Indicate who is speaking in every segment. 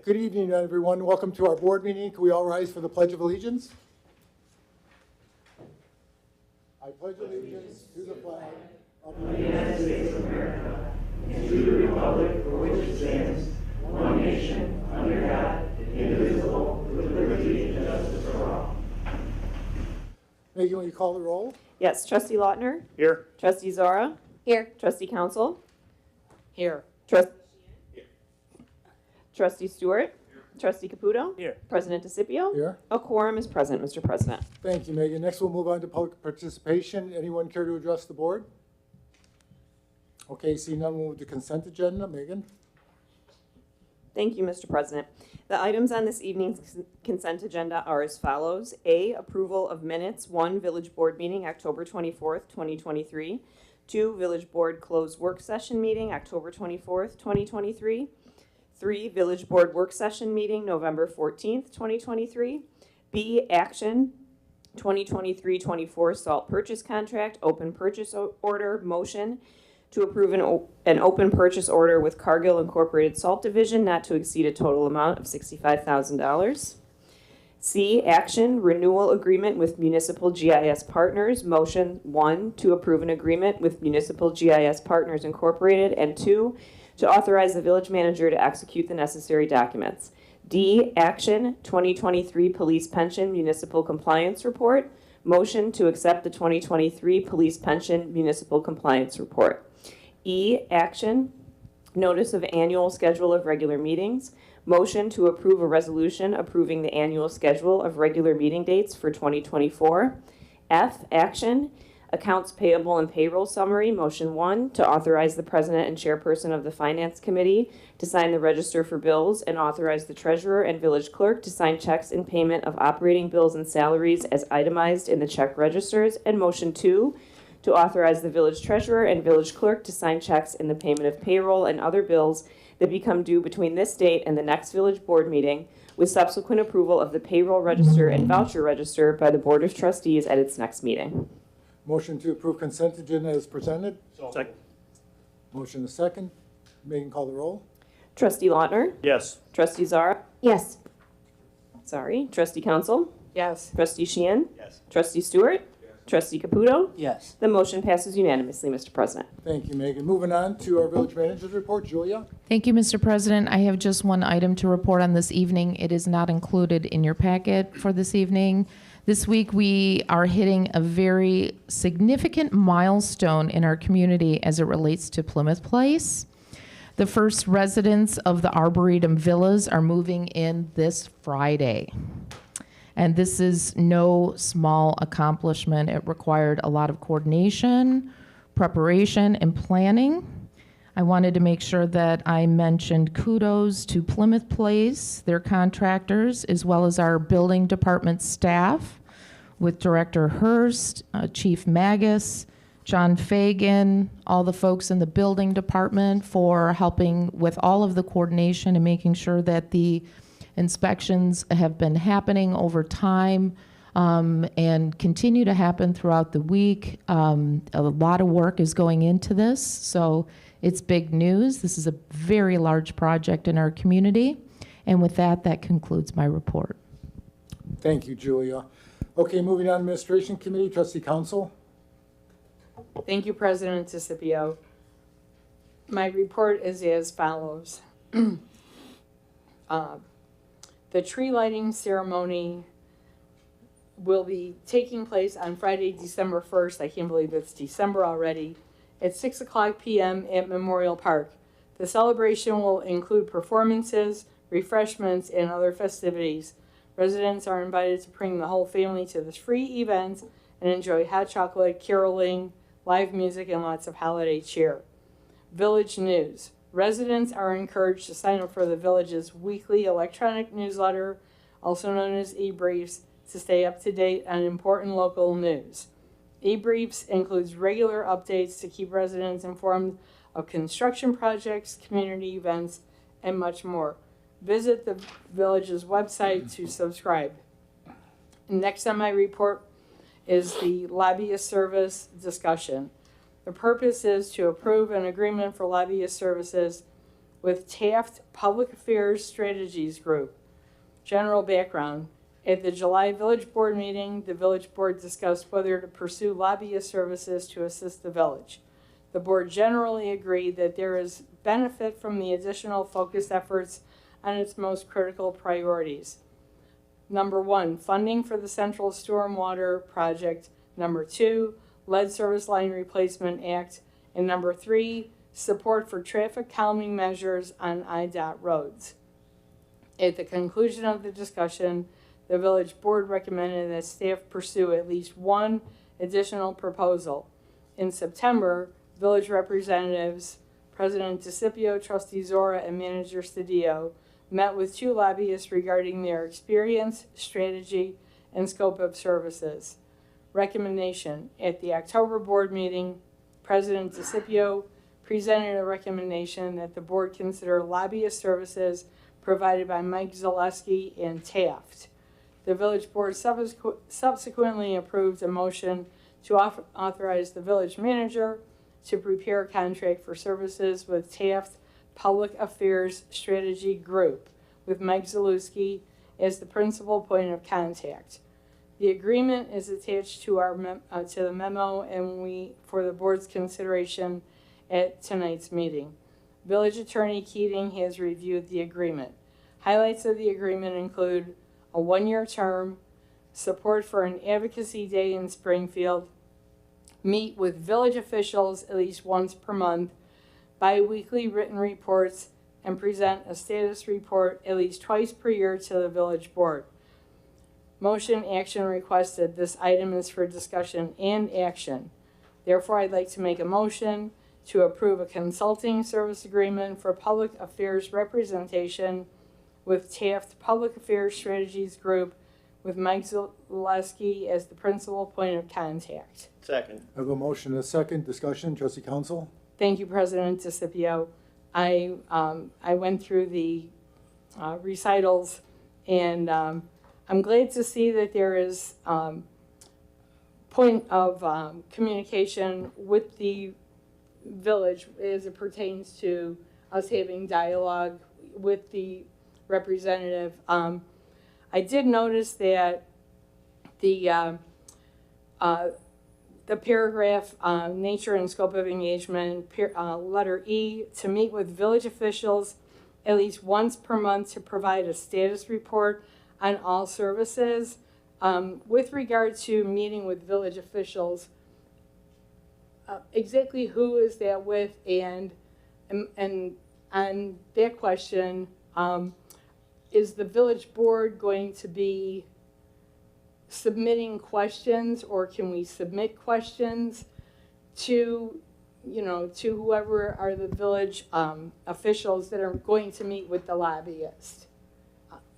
Speaker 1: Good evening, everyone. Welcome to our board meeting. Can we all rise for the Pledge of Allegiance? I pledge allegiance to the flag of the United States of America and to the republic for which it stands, one nation, under God, indivisible, with liberty and justice for all. Megan, will you call the roll?
Speaker 2: Yes, Trustee Lautner.
Speaker 3: Here.
Speaker 2: Trustee Zora.
Speaker 4: Here.
Speaker 2: Trustee Council.
Speaker 4: Here.
Speaker 2: Trustee Stewart.
Speaker 3: Here.
Speaker 2: Trustee Caputo.
Speaker 3: Here.
Speaker 2: President DeCipio.
Speaker 1: Here.
Speaker 2: A quorum is present, Mr. President.
Speaker 1: Thank you, Megan. Next, we'll move on to public participation. Anyone care to address the board? Okay, seeing none, we'll move to consent agenda. Megan?
Speaker 2: Thank you, Mr. President. The items on this evening's consent agenda are as follows. A, approval of minutes. 1, Village Board meeting, October 24th, 2023. 2, Village Board closed work session meeting, October 24th, 2023. 3, Village Board work session meeting, November 14th, 2023. B, action 2023-24 salt purchase contract, open purchase order, motion to approve an open purchase order with Cargill Incorporated Salt Division not to exceed a total amount of $65,000. C, action renewal agreement with Municipal GIS Partners, motion 1 to approve an agreement with Municipal GIS Partners Incorporated, and 2 to authorize the village manager to execute the necessary documents. D, action 2023 police pension municipal compliance report, motion to accept the 2023 police pension municipal compliance report. E, action notice of annual schedule of regular meetings, motion to approve a resolution approving the annual schedule of regular meeting dates for 2024. F, action accounts payable and payroll summary, motion 1 to authorize the president and chairperson of the finance committee to sign the register for bills and authorize the treasurer and village clerk to sign checks in payment of operating bills and salaries as itemized in the check registers, and motion 2 to authorize the village treasurer and village clerk to sign checks in the payment of payroll and other bills that become due between this date and the next village board meeting, with subsequent approval of the payroll register and voucher register by the Board of Trustees at its next meeting.
Speaker 1: Motion to approve consent agenda as presented.
Speaker 3: Second.
Speaker 1: Motion is second. Megan, call the roll.
Speaker 2: Trustee Lautner.
Speaker 3: Yes.
Speaker 2: Trustee Zara.
Speaker 4: Yes.
Speaker 2: Trustee Council.
Speaker 4: Yes.
Speaker 2: Trustee Sheehan.
Speaker 3: Yes.
Speaker 2: Trustee Stewart.
Speaker 3: Yes.
Speaker 2: Trustee Caputo.
Speaker 4: Yes.
Speaker 2: The motion passes unanimously, Mr. President.
Speaker 1: Thank you, Megan. Moving on to our village manager's report. Julia?
Speaker 5: Thank you, Mr. President. I have just one item to report on this evening. It is not included in your packet for this evening. This week, we are hitting a very significant milestone in our community as it relates to Plymouth Place. The first residents of the Arboretum Villas are moving in this Friday. And this is no small accomplishment. It required a lot of coordination, preparation, and planning. I wanted to make sure that I mentioned kudos to Plymouth Place, their contractors, as well as our building department staff with Director Hurst, Chief Magus, John Fagan, all the folks in the building department for helping with all of the coordination and making sure that the inspections have been happening over time and continue to happen throughout the week. A lot of work is going into this, so it's big news. This is a very large project in our community. And with that, that concludes my report.
Speaker 1: Thank you, Julia. Okay, moving on to Administration Committee. Trustee Council?
Speaker 6: Thank you, President DeCipio. My report is as follows. The tree lighting ceremony will be taking place on Friday, December 1st. I can't believe it's December already. At 6 o'clock p.m. at Memorial Park. The celebration will include performances, refreshments, and other festivities. Residents are invited to bring the whole family to this free event and enjoy hot chocolate, caroling, live music, and lots of holiday cheer. Village news. Residents are encouraged to sign up for the village's weekly electronic newsletter, also known as e-briefs, to stay up to date on important local news. E-briefs includes regular updates to keep residents informed of construction projects, community events, and much more. Visit the village's website to subscribe. Next on my report is the lobbyist service discussion. The purpose is to approve an agreement for lobbyist services with Taft Public Affairs Strategies Group. General background. At the July Village Board meeting, the Village Board discussed whether to pursue lobbyist services to assist the village. The board generally agreed that there is benefit from the additional focused efforts on its most critical priorities. Number 1, funding for the Central Stormwater Project. Number 2, Lead Service Line Replacement Act. And number 3, support for traffic calming measures on IDOT roads. At the conclusion of the discussion, the village board recommended that staff pursue at least one additional proposal. In September, village representatives, President DeCipio, Trustee Zora, and Manager Cedillo met with 2 lobbyists regarding their experience, strategy, and scope of services. Recommendation. At the October board meeting, President DeCipio presented a recommendation that the board consider lobbyist services provided by Mike Zaleski and Taft. The village board subsequently approved a motion to authorize the village manager to prepare a contract for services with Taft Public Affairs Strategy Group, with Mike Zaleski as the principal point of contact. The agreement is attached to our to the memo and for the board's consideration at tonight's meeting. Village Attorney Keating has reviewed the agreement. Highlights of the agreement include a 1-year term, support for an advocacy day in Springfield, meet with village officials at least once per month, bi-weekly written reports, and present a status report at least twice per year to the village board. Motion action requested. This item is for discussion and action. Therefore, I'd like to make a motion to approve a consulting service agreement for public affairs representation with Taft Public Affairs Strategies Group, with Mike Zaleski as the principal point of contact.
Speaker 1: Second.
Speaker 3: I have a motion and a second. Discussion, Trustee Council?
Speaker 6: Thank you, President DeCipio. I went through the recitals, and I'm glad to see that there is point of communication with the village as it pertains to us having dialogue with the representative. I did notice that the paragraph, nature and scope of engagement, letter E, to meet with village officials at least once per month to provide a status report on all services. With regard to meeting with village officials, exactly who is that with? And on that question, is the village board going to be submitting questions, or can we submit questions to, to whoever are the village officials that are going to meet with the lobbyist,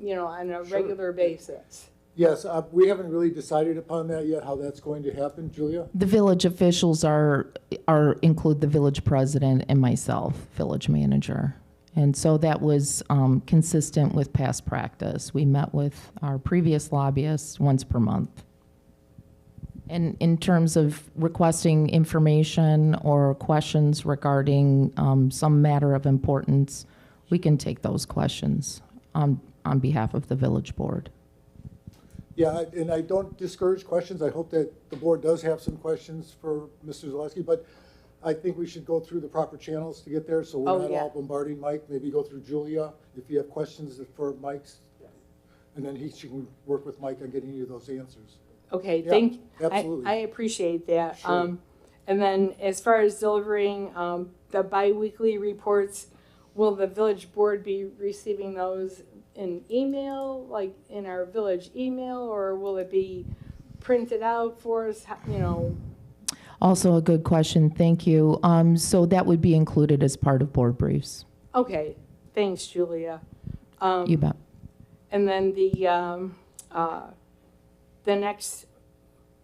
Speaker 6: on a regular basis?
Speaker 3: Yes, we haven't really decided upon that yet, how that's going to happen. Julia?
Speaker 5: The village officials include the village president and myself, village manager. And so that was consistent with past practice. We met with our previous lobbyists once per month. And in terms of requesting information or questions regarding some matter of importance, we can take those questions on behalf of the village board.
Speaker 3: Yeah, and I don't discourage questions. I hope that the board does have some questions for Mr. Zaleski, but I think we should go through the proper channels to get there, so we're not all bombarding Mike. Maybe go through Julia if you have questions for Mike's, and then she can work with Mike on getting you those answers.
Speaker 6: Okay,
Speaker 3: Yeah, absolutely.
Speaker 6: I appreciate that.
Speaker 3: Sure.
Speaker 6: And then as far as delivering the bi-weekly reports, will the village board be receiving those in email, like in our village email, or will it be printed out for us,
Speaker 5: Also a good question, thank you. So that would be included as part of board briefs.
Speaker 6: Okay, thanks, Julia.
Speaker 5: You bet.
Speaker 6: And then the next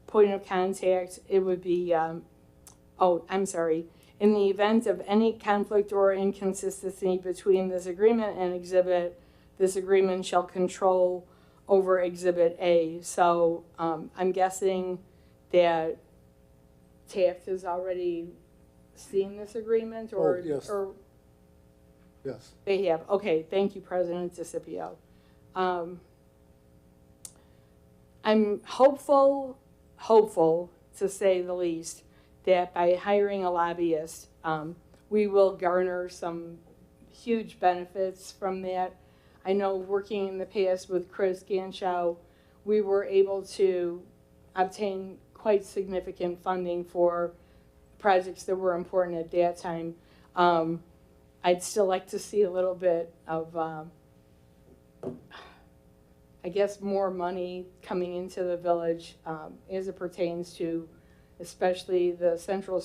Speaker 6: point of contact, it would be, I'm sorry. In the event of any conflict or inconsistency between this agreement and exhibit, this agreement shall control over exhibit A. So I'm guessing that Taft has already seen this agreement, or
Speaker 3: yes.
Speaker 6: or
Speaker 3: Yes.
Speaker 6: They have. Okay, thank you, President DeCipio. I'm hopeful to say the least, that by hiring a lobbyist, we will garner some huge benefits from that. I know working in the past with Chris Ganschow, we were able to obtain quite significant funding for projects that were important at that time. I'd still like to see a little bit of, I guess, more money coming into the village as it pertains to especially the central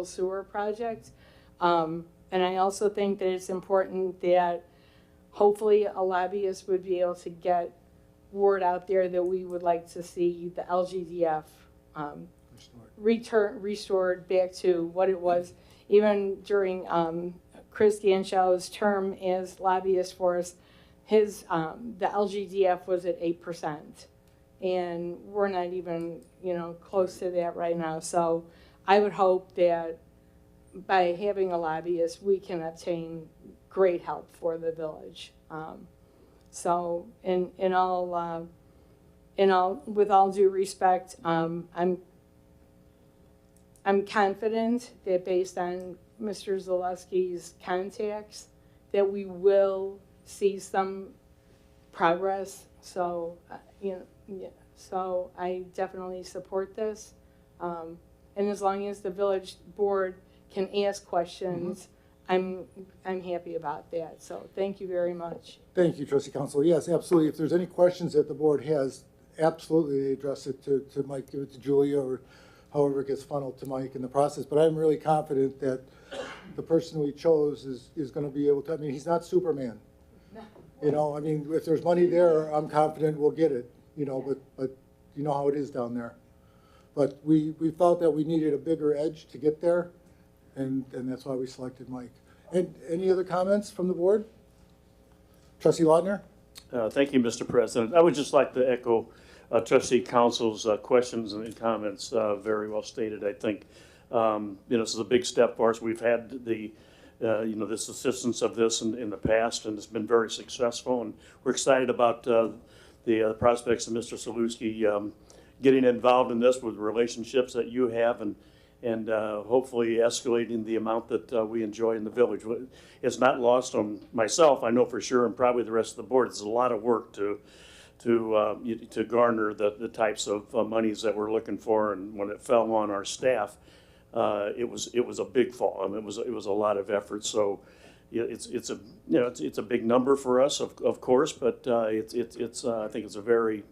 Speaker 6: sewer project. And I also think that it's important that hopefully a lobbyist would be able to get word out there that we would like to see the LGDF restored back to what it was. Even during Chris Ganshaw's term as lobbyist for us, his the LGDF was at 8%, and we're not even close to that right now. So I would hope that by having a lobbyist, we can obtain great help for the village. So in all with all due respect, I'm confident that based on Mr. Zaleski's contacts, that we will see some progress. So, so I definitely support this. And as long as the village board can ask questions, I'm happy about that. So thank you very much.
Speaker 3: Thank you, Trustee Council. Yes, absolutely. If there's any questions that the board has, absolutely address it to Mike, give it to Julia, or however it gets funneled to Mike in the process. But I'm really confident that the person we chose is going to be able to, I mean, he's not Superman. I mean, if there's money there, I'm confident we'll get it, but you know how it is down there. But we felt that we needed a bigger edge to get there, and that's why we selected Mike. And any other comments from the board? Trustee Lautner?
Speaker 4: Thank you, Mr. President. I would just like to echo Trustee Council's questions and comments. Very well stated, I think. This is a big step for us. We've had this assistance of this in the past, and it's been very successful. And we're excited about the prospects of Mr. Saluski getting involved in this with relationships that you have, and hopefully escalating the amount that we enjoy in the village. It's not lost on myself, I know for sure, and probably the rest of the board. It's a lot of work to garner the types of monies that we're looking for, and when it fell on our staff, it was a big fall. I mean, it was a lot of effort. So it's a big number for us, of course, but I think it's a very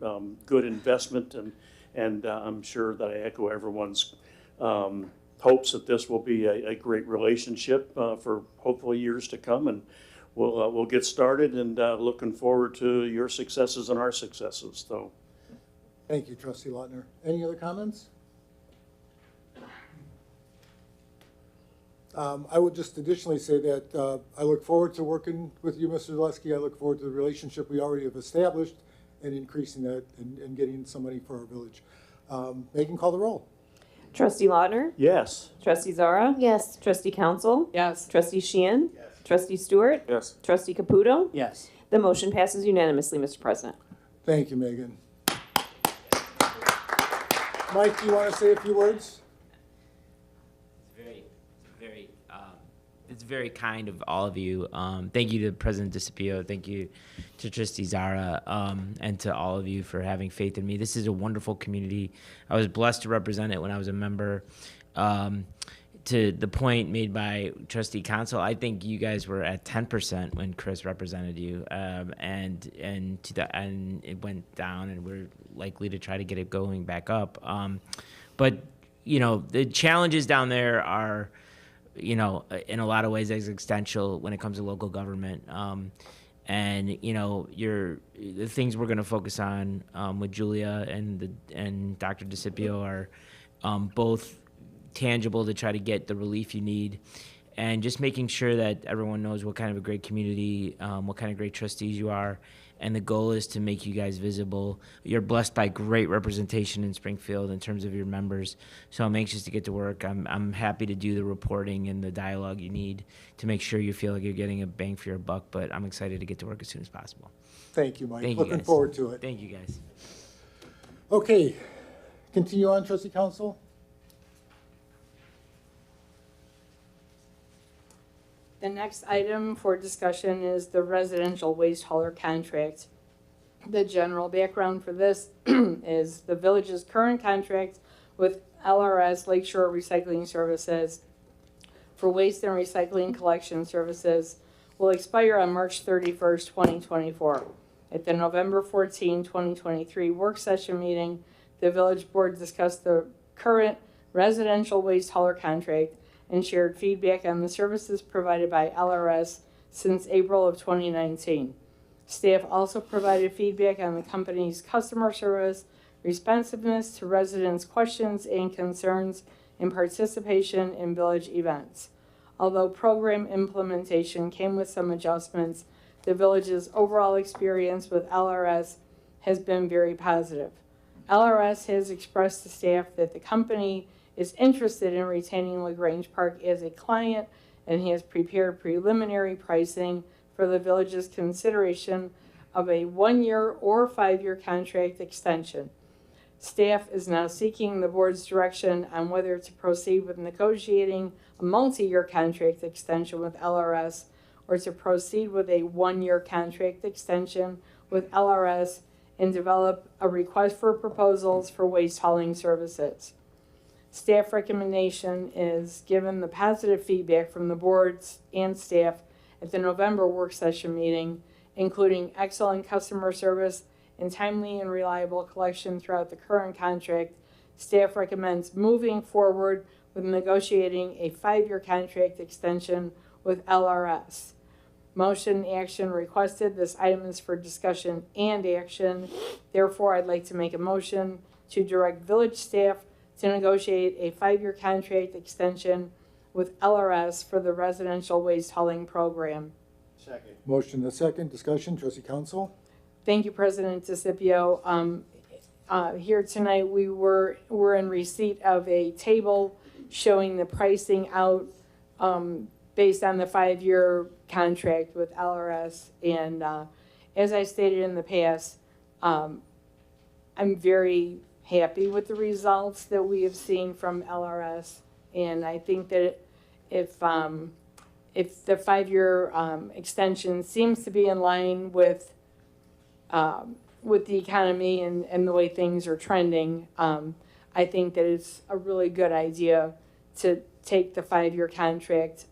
Speaker 4: good investment, and I'm sure that I echo everyone's hopes that this will be a great relationship for hopefully years to come, and we'll get started, and looking forward to your successes and our successes. So,
Speaker 3: thank you, Trustee Lautner. Any other comments? I would just additionally say that I look forward to working with you, Mr. Zaleski. I look forward to the relationship we already have established and increasing that and getting some money for our village. Megan, call the roll.
Speaker 2: Trustee Lautner?
Speaker 4: yes.
Speaker 2: Trustee Zara?
Speaker 5: Yes.
Speaker 2: Trustee Council?
Speaker 6: Yes.
Speaker 2: Trustee Sheehan? Yes. Trustee Stewart?
Speaker 4: Yes.
Speaker 2: Trustee Caputo?
Speaker 7: Yes.
Speaker 2: The motion passes unanimously, Mr. President.
Speaker 3: Thank you, Megan. Mike, do you want to say a few words?
Speaker 7: It's very kind of all of you. Thank you to President DeCipio. Thank you to Trustee Zara, and to all of you for having faith in me. This is a wonderful community. I was blessed to represent it when I was a member. To the point made by Trustee Council, I think you guys were at 10% when Chris represented you, and it went down, and we're likely to try to get it going back up. But the challenges down there are, in a lot of ways existential when it comes to local government. And the things we're going to focus on with Julia and Dr. DeCipio are both tangible to try to get the relief you need, and just making sure that everyone knows what kind of a great community, what kind of great trustees you are, and the goal is to make you guys visible. You're blessed by great representation in Springfield in terms of your members, so I'm anxious to get to work. I'm happy to do the reporting and the dialogue you need to make sure you feel like you're getting a bang for your buck, but I'm excited to get to work as soon as possible.
Speaker 3: Thank you, Mike.
Speaker 7: Thank you,
Speaker 3: Looking
Speaker 7: guys.
Speaker 3: forward to it.
Speaker 7: Thank you, guys.
Speaker 3: Okay, continue on, trustee council.
Speaker 6: The next item for discussion is the residential waste hauler contract. The general background for this is the village's current contract with LRS Lakeshore Recycling Services for waste and recycling collection services will expire on March 31st, 2024. At the November 14, 2023 work session meeting, the village board discussed the current residential waste hauler contract and shared feedback on the services provided by LRS since April of 2019. Staff also provided feedback on the company's customer service, responsiveness to residents' questions and concerns, and participation in village events. Although program implementation came with some adjustments, the village's overall experience with LRS has been very positive. LRS has expressed to staff that the company is interested in retaining LaGrange Park as a client and has prepared preliminary pricing for the village's consideration of a 1-year or 5-year contract extension. Staff is now seeking the board's direction on whether to proceed with negotiating a multi-year contract extension with LRS or to proceed with a 1-year contract extension with LRS and develop a request for proposals for waste hauling services. Staff recommendation is given the positive feedback from the boards and staff at the November work session meeting, including excellent customer service and timely and reliable collection throughout the current contract. Staff recommends moving forward with negotiating a 5-year contract extension with LRS. Motion action requested. This item is for discussion and action. Therefore, I'd like to make a motion to direct village staff to negotiate a 5-year contract extension with LRS for the residential waste hauling program.
Speaker 1: Second.
Speaker 3: Motion and a second, discussion, trustee council.
Speaker 6: Thank you, President DeCipio. Here tonight, we're in receipt of a table showing the pricing out based on the 5-year contract with LRS. And as I stated in the past, I'm very happy with the results that we have seen from LRS. And I think that if the 5-year extension seems to be in line with the economy and the way things are trending, I think that it's a really good idea to take the 5-year contract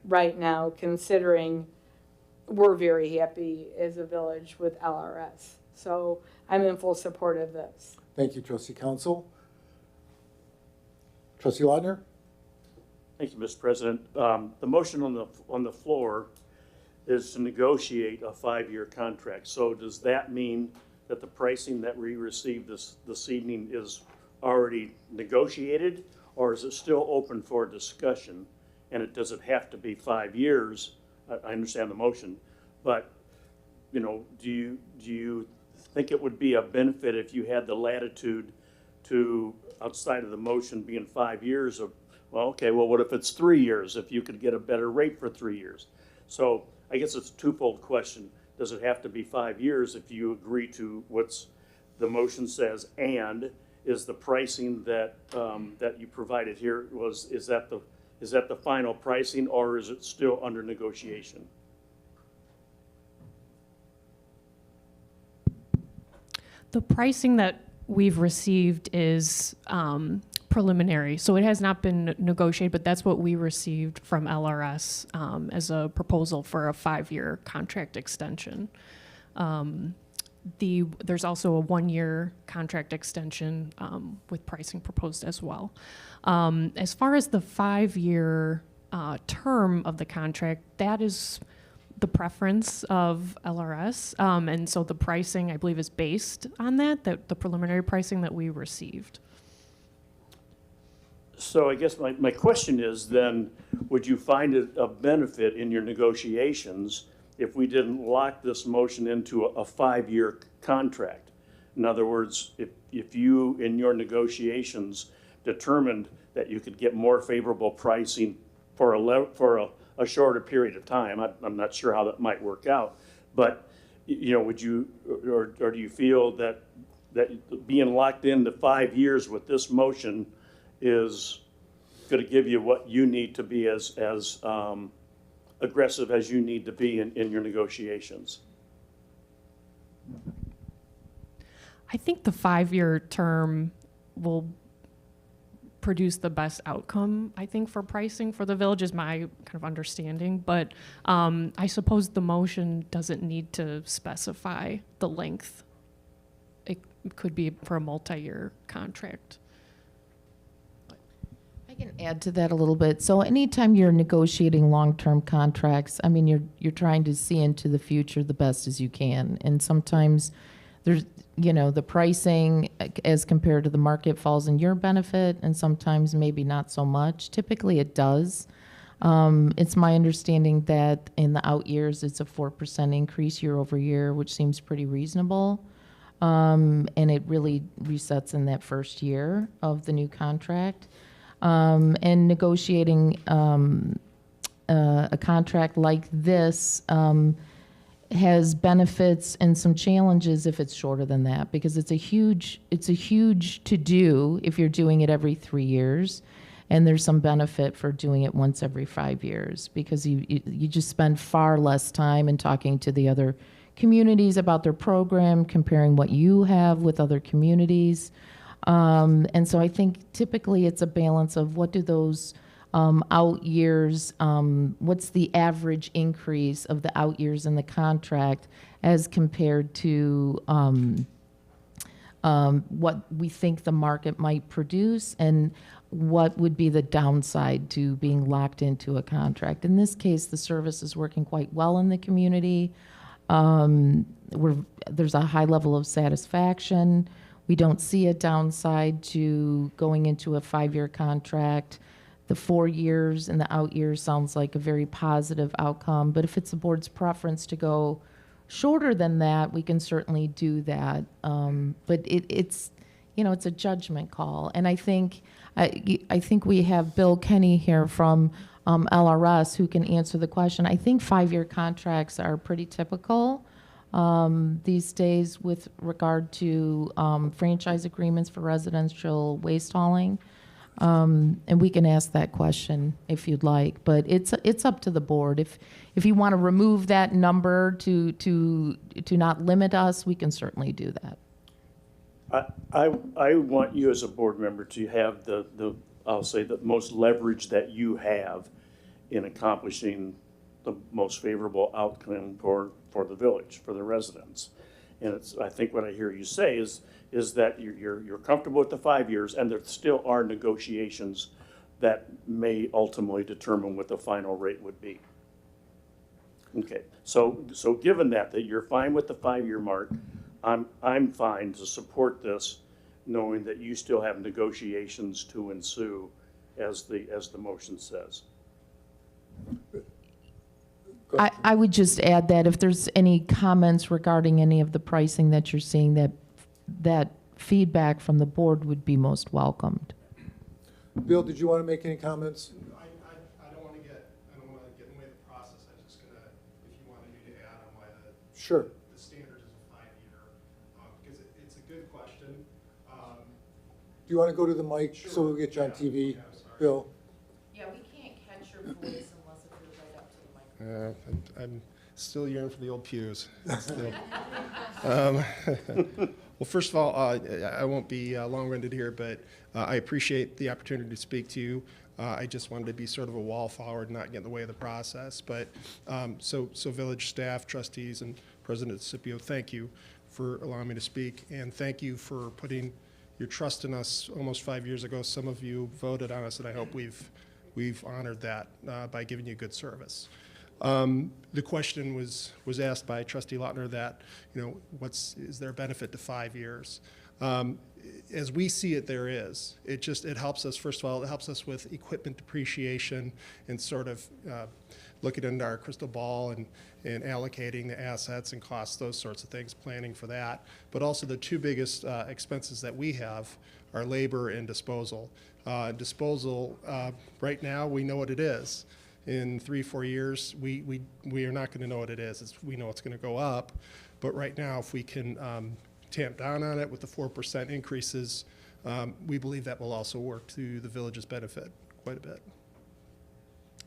Speaker 6: right now, considering we're very happy as a village with LRS. So I'm in full support of this.
Speaker 3: Thank you, trustee council. Trustee Lautner?
Speaker 4: Thank you, Mr. President. The motion on the floor is to negotiate a 5-year contract. So does that mean that the pricing that we received this evening is already negotiated, or is it still open for discussion? And does it have to be 5 years? I understand the motion, but do you think it would be a benefit if you had the latitude to, outside of the motion being 5 years, of, well, okay, well, what if it's 3 years, if you could get a better rate for 3 years? So I guess it's a twofold question. Does it have to be 5 years if you agree to what's the motion says, and is the pricing that that you provided here, is that the final pricing, or is it still under negotiation?
Speaker 8: The pricing that we've received is preliminary, so it has not been negotiated, but that's what we received from LRS as a proposal for a 5-year contract extension. There's also a 1-year contract extension with pricing proposed as well. As far as the 5-year term of the contract, that is the preference of LRS, and so the pricing, I believe, is based on that the preliminary pricing that we received.
Speaker 4: So I guess my question is then, would you find it a benefit in your negotiations if we didn't lock this motion into a 5-year contract. In other words, if you, in your negotiations, determined that you could get more favorable pricing for a shorter period of time, I'm not sure how that might work out, but, you know, would you, or do you feel that being locked into 5 years with this motion is going to give you what you need to be as aggressive as you need to be in your negotiations?
Speaker 8: I think the 5-year term will produce the best outcome, I think, for pricing for the village is my kind of understanding. But I suppose the motion doesn't need to specify the length. It could be for a multi-year contract.
Speaker 5: I can add to that a little bit. So anytime you're negotiating long-term contracts, I mean, you're trying to see into the future the best as you can. And sometimes there's, you know, the pricing as compared to the market falls in your benefit, and sometimes maybe not so much. Typically it does. It's my understanding that in the out years, it's a 4% increase year over year, which seems pretty reasonable. And it really resets in that first year of the new contract. And negotiating a contract like this has benefits and some challenges if it's shorter than that, because it's a huge to do if you're doing it every 3 years, and there's some benefit for doing it once every 5 years, because you just spend far less time in talking to the other communities about their program, comparing what you have with other communities. And so I think typically it's a balance of what do those out years, what's the average increase of the out years in the contract as compared to what we think the market might produce, and what would be the downside to being locked into a contract. In this case, the service is working quite well in the community. There's a high level of satisfaction. We don't see a downside to going into a 5-year contract. The 4 years and the out years sounds like a very positive outcome. But if it's the board's preference to go shorter than that, we can certainly do that. But it's, you know, it's a judgment call. And I think we have Bill Kenny here from LRS who can answer the question. I think 5-year contracts are pretty typical these days with regard to franchise agreements for residential waste hauling. And we can ask that question if you'd like, but it's up to the board. If you want to remove that number to not limit us, we can certainly do that.
Speaker 4: I want you as a board member to have I'll say the most leverage that you have in accomplishing the most favorable outcome for the village, for the residents. And I think what I hear you say is that you're comfortable with the 5 years, and there still are negotiations that may ultimately determine what the final rate would be. Okay, so given that you're fine with the 5-year mark, I'm fine to support this, knowing that you still have negotiations to ensue, as the motion says.
Speaker 5: I would just add that if there's any comments regarding any of the pricing that you're seeing, that feedback from the board would be most welcomed.
Speaker 3: Bill, did you want to make any comments?
Speaker 9: I don't want to get in the way of the process. I'm just gonna, if you wanted me to add on why
Speaker 3: Sure.
Speaker 9: the standard is a 5-year, because it's a good question.
Speaker 3: Do you want to go to the mic so we'll get you on TV,
Speaker 9: Yeah, sorry.
Speaker 3: Bill?
Speaker 5: Yeah, we can't catch your voice unless it goes right up to the microphone.
Speaker 9: I'm still yearning for the old pews. Still. Well, first of all, I won't be long-winded here, but I appreciate the opportunity to speak to you. I just wanted to be sort of a wallflower and not get in the way of the process. But so village staff, trustees, and President Scipio, thank you for allowing me to speak, and thank you for putting your trust in us almost 5 years ago. Some of you voted on us, and I hope we've honored that by giving you good service. The question was asked by Trustee Lautner that, you know, is there a benefit to 5 years? As we see it, there is. It helps us, first of all, it helps us with equipment depreciation and sort of looking into our crystal ball and allocating the assets and costs, those sorts of things, planning for that. But also the two biggest expenses that we have are labor and disposal. Disposal, right now, we know what it is. In 3-4 years, we are not going to know what it is. We know it's going to go up. But right now, if we can tamp down on it with the 4% increases, we believe that will also work to the village's benefit quite a bit.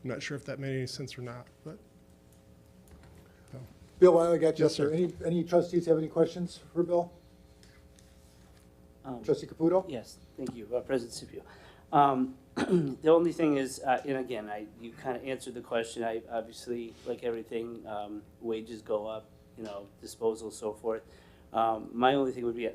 Speaker 9: I'm not sure if that made any sense or not, but.
Speaker 3: Bill, while I got you up
Speaker 9: Yes,
Speaker 3: there,
Speaker 9: sir.
Speaker 3: any trustees have any questions for Bill? Trustee Caputo?
Speaker 10: Yes, thank you, President Scipio. The only thing is, and again, you kind of answered the question. I obviously, like everything, wages go up, disposal, so forth. My only thing would be,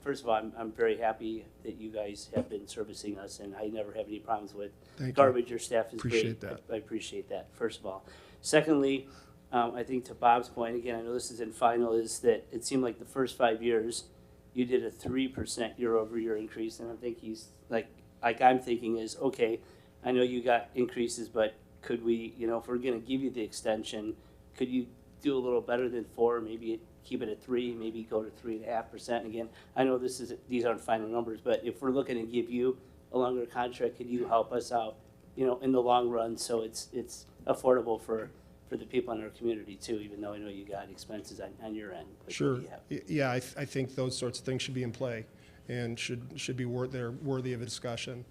Speaker 10: first of all, I'm very happy that you guys have been servicing us, and I never have any problems with
Speaker 9: Thank you.
Speaker 10: garbage. Your staff is
Speaker 9: Appreciate
Speaker 10: great.
Speaker 9: that.
Speaker 10: I appreciate that, first of all. Secondly, I think to Bob's point, again, I know this is in final, is that it seemed like the first 5 years, you did a 3% year-over-year increase, and I think he's, like I'm thinking is, okay, I know you got increases, but could we, if we're gonna give you the extension, could you do a little better than 4, maybe keep it at 3, maybe go to 3.5%? Again, I know these aren't final numbers, but if we're looking to give you a longer contract, could you help us out, in the long run, so it's affordable for the people in our community too, even though I know you got expenses on your end. But
Speaker 9: Sure.
Speaker 10: what do you have?
Speaker 9: Yeah, I think those sorts of things should be in play and should be they're worthy of a discussion.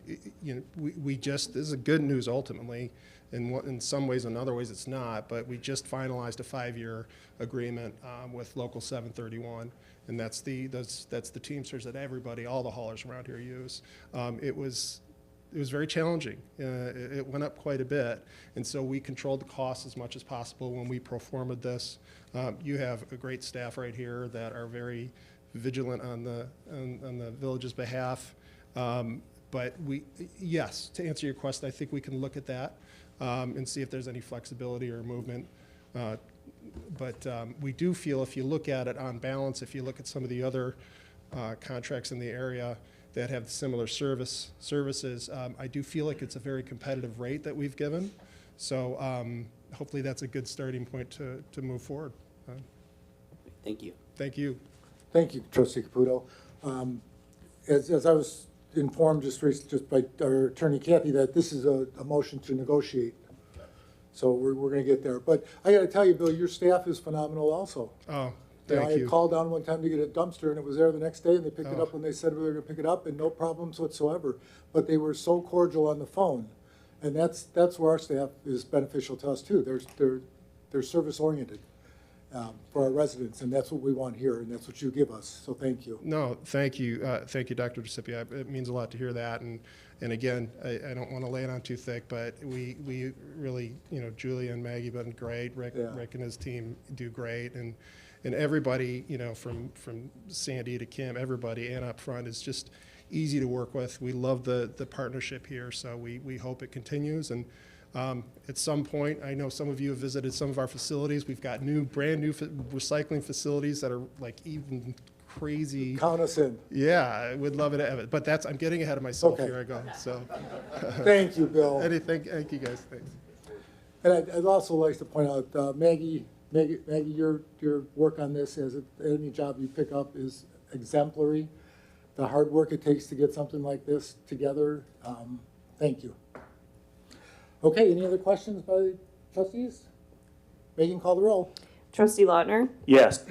Speaker 9: This is good news ultimately. In some ways, in other ways, it's not. But we just finalized a 5-year agreement with Local 731, and that's the Teamsters that all the haulers around here use. It was very challenging. It went up quite a bit, and so we controlled the costs as much as possible when we pro forma'd this. You have a great staff right here that are very vigilant on the village's behalf. But yes, to answer your question, I think we can look at that and see if there's any flexibility or movement. But we do feel, if you look at it on balance, if you look at some of the other contracts in the area that have similar services, I do feel like it's a very competitive rate that we've given. So hopefully that's a good starting point to move forward.
Speaker 10: Thank you.
Speaker 9: Thank you.
Speaker 3: Thank you, Trustee Caputo. As I was informed just by our attorney Kathy, that this is a motion to negotiate. So we're going to get there. But I got to tell you, Bill, your staff is phenomenal also.
Speaker 9: Oh,
Speaker 3: I
Speaker 9: thank
Speaker 3: had
Speaker 9: you.
Speaker 3: called down one time to get a dumpster, and it was there the next day, and they picked it up when they said we were going to pick it up, and no problems whatsoever. But they were so cordial on the phone, and that's where our staff is beneficial to us too. They're service oriented for our residents, and that's what we want here, and that's what you give us. So thank you.
Speaker 9: No, thank you, Dr. DeCipia. It means a lot to hear that, and again, I don't want to lay it on too thick, but we really, Julia and Maggie have been great. Rick and his team do great, and everybody, from Sandy to Kim, everybody, and up front is just easy to work with. We love the partnership here, so we hope it continues. And at some point, I know some of you have visited some of our facilities. We've got brand new recycling facilities that are like even crazy.
Speaker 3: Count us in.
Speaker 9: Yeah, I would love it. But I'm getting ahead of myself.
Speaker 3: Okay.
Speaker 9: Here I go. So
Speaker 3: Thank you, Bill.
Speaker 9: thank you guys. Thanks.
Speaker 3: And I'd also like to point out, Maggie, your work on this, as any job you pick up, is exemplary. The hard work it takes to get something like this together, thank you. Okay, any other questions by trustees? Megan, call the roll.
Speaker 2: Trustee Lautner?
Speaker 4: Yes.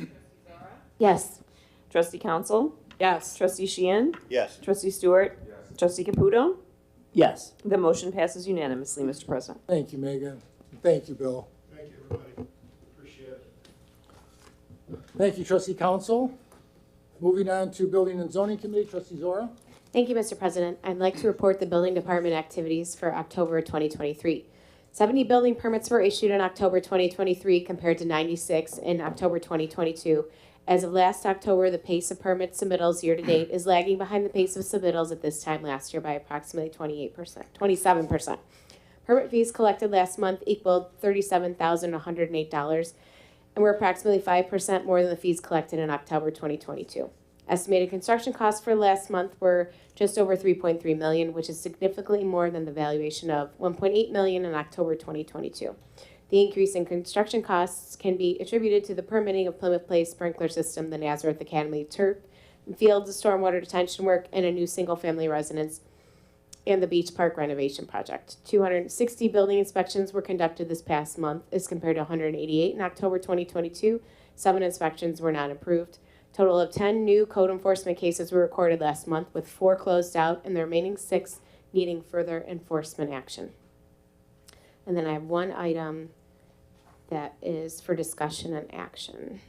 Speaker 11: Yes.
Speaker 2: Trustee Council?
Speaker 6: Yes.
Speaker 2: Trustee Sheehan?
Speaker 1: Yes.
Speaker 2: Trustee Stewart? Yes. Trustee Caputo?
Speaker 10: Yes.
Speaker 2: The motion passes unanimously, Mr. President.
Speaker 3: Thank you, Megan. Thank you, Bill.
Speaker 9: Thank you, everybody. Appreciate it.
Speaker 3: Thank you, Trustee Council. Moving on to Building and Zoning Committee, Trustee Zora.
Speaker 11: Thank you, Mr. President. I'd like to report the building department activities for October 2023. 70 building permits were issued in October 2023 compared to 96 in October 2022. As of last October, the pace of permit submittals year-to-date is lagging behind the pace of submittals at this time last year by approximately 27%. Permit fees collected last month equaled $37,108 and were approximately 5% more than the fees collected in October 2022. Estimated construction costs for last month were just over 3.3 million, which is significantly more than the valuation of 1.8 million in October 2022. The increase in construction costs can be attributed to the permitting of Plymouth Place sprinkler system, the Nazareth Academy turf and fields, stormwater detention work, and a new single-family residence and the beach park renovation project. 260 building inspections were conducted this past month as compared to 188 in October 2022. 7 inspections were not approved. Total of 10 new code enforcement cases were recorded last month, with 4 closed out and the remaining 6 needing further enforcement action. And then I have one item that is for discussion and action.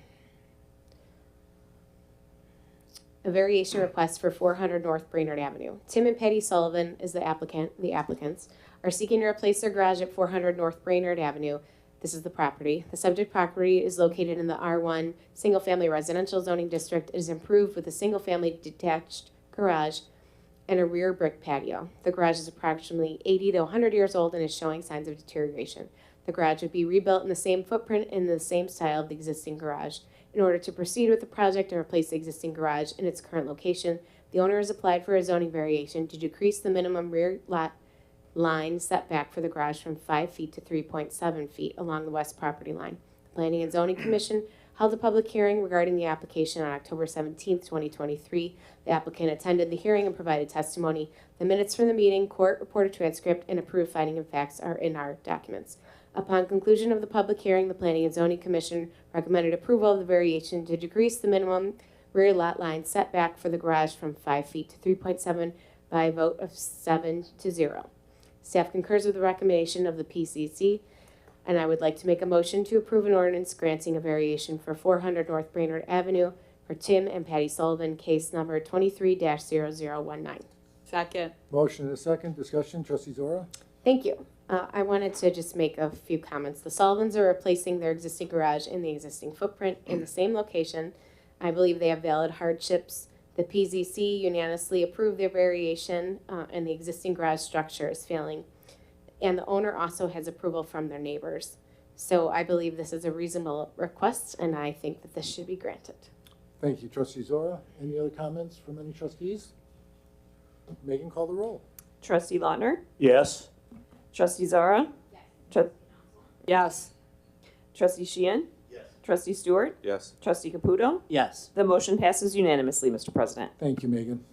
Speaker 11: A variation request for 400 North Brainerd Avenue. Tim and Patty Sullivan is the applicants are seeking to replace their garage at 400 North Brainerd Avenue. This is the property. The subject property is located in the R1 single-family residential zoning district. It is improved with a single-family detached garage and a rear brick patio. The garage is approximately 80 to 100 years old and is showing signs of deterioration. The garage would be rebuilt in the same footprint and in the same style of the existing garage. In order to proceed with the project and replace the existing garage in its current location, the owner has applied for a zoning variation to decrease the minimum rear lot line setback for the garage from 5 feet to 3.7 feet along the west property line. The Planning and Zoning Commission held a public hearing regarding the application on October 17, 2023. The applicant attended the hearing and provided testimony. The minutes from the meeting, court reporter transcript, and approved finding of facts are in our documents. Upon conclusion of the public hearing, the Planning and Zoning Commission recommended approval of the variation to decrease the minimum rear lot line setback for the garage from 5 feet to 3.7 by a vote of 7 to 0. Staff concurs with the recommendation of the PCC, and I would like to make a motion to approve an ordinance granting a variation for 400 North Brainerd Avenue for Tim and Patty Sullivan, case number 23-0019.
Speaker 6: Second.
Speaker 3: Motion and a second. Discussion. Trustee Zora?
Speaker 11: Thank you. I wanted to just make a few comments. The Sullivans are replacing their existing garage in the existing footprint in the same location. I believe they have valid hardships. The PZC unanimously approved their variation, and the existing garage structure is failing. And the owner also has approval from their neighbors. So I believe this is a reasonable request, and I think that this should be granted.
Speaker 3: Thank you, Trustee Zora. Any other comments from any trustees? Megan, call the roll.
Speaker 2: Trustee Lautner?
Speaker 4: Yes.
Speaker 2: Trustee Zara?
Speaker 6: Yes.
Speaker 2: Trustee Sheehan?
Speaker 1: Yes.
Speaker 2: Trustee Stewart?
Speaker 12: Yes.
Speaker 2: Trustee Caputo?
Speaker 10: Yes.
Speaker 2: The motion passes unanimously, Mr. President.
Speaker 3: Thank you, Megan.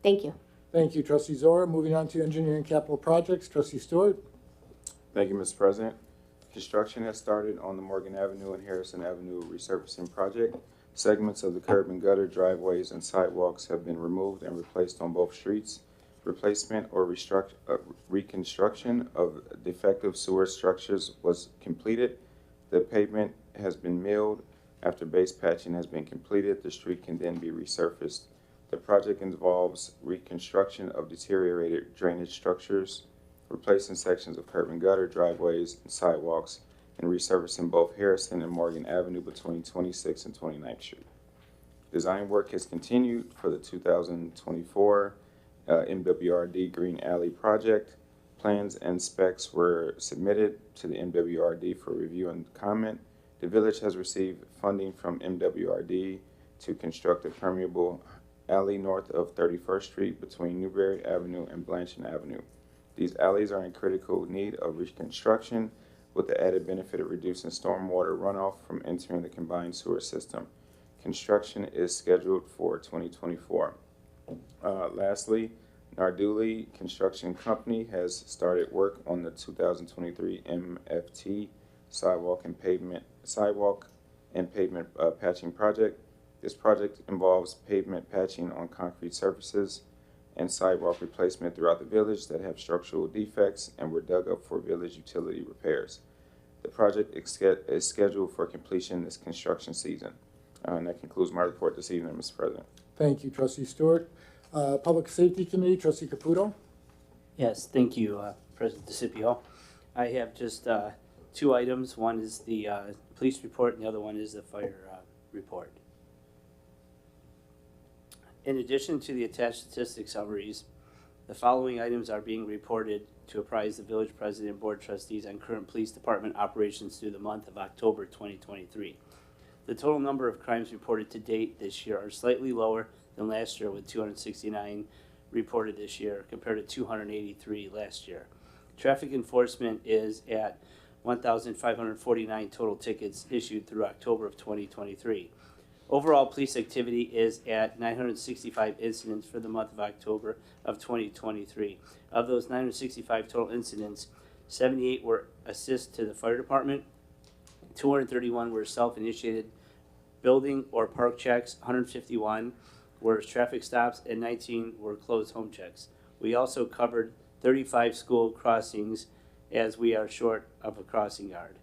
Speaker 11: Thank you.
Speaker 3: Thank you, Trustee Zora. Moving on to engineering capital projects. Trustee Stewart?
Speaker 12: Thank you, Mr. President. Construction has started on the Morgan Avenue and Harrison Avenue resurfacing project. Segments of the curb and gutter, driveways, and sidewalks have been removed and replaced on both streets. Replacement or reconstruction of defective sewer structures was completed. The pavement has been milled. After base patching has been completed, the street can then be resurfaced. The project involves reconstruction of deteriorated drainage structures, replacing sections of curb and gutter, driveways, and sidewalks, and resurfacing both Harrison and Morgan Avenue between 26th and 29th Street. Design work has continued for the 2024 MWRD Green Alley project. Plans and specs were submitted to the MWRD for review and comment. The village has received funding from MWRD to construct a permeable alley north of 31st Street between Newberry Avenue and Blanchard Avenue. These alleys are in critical need of reconstruction with the added benefit of reducing stormwater runoff from entering the combined sewer system. Construction is scheduled for 2024. Lastly, Narduli Construction Company has started work on the 2023 MFT sidewalk and pavement patching project. This project involves pavement patching on concrete surfaces and sidewalk replacement throughout the village that have structural defects and were dug up for village utility repairs. The project is scheduled for completion this construction season. And that concludes my report this evening, Mr. President.
Speaker 3: Thank you, Trustee Stewart. Public Safety Committee, Trustee Caputo.
Speaker 10: Yes, thank you, President DeCipio. I have just 2 items. One is the police report, and the other one is the fire report. In addition to the attached statistic summaries, the following items are being reported to apprise the village president and board trustees on current police department operations through the month of October 2023. The total number of crimes reported to date this year are slightly lower than last year, with 269 reported this year compared to 283 last year. Traffic enforcement is at 1,549 total tickets issued through October of 2023. Overall police activity is at 965 incidents for the month of October of 2023. Of those 965 total incidents, 78 were assists to the fire department, 231 were self-initiated building or park checks, 151 were traffic stops, and 19 were closed home checks. We also covered 35 school crossings as we are short of a crossing guard.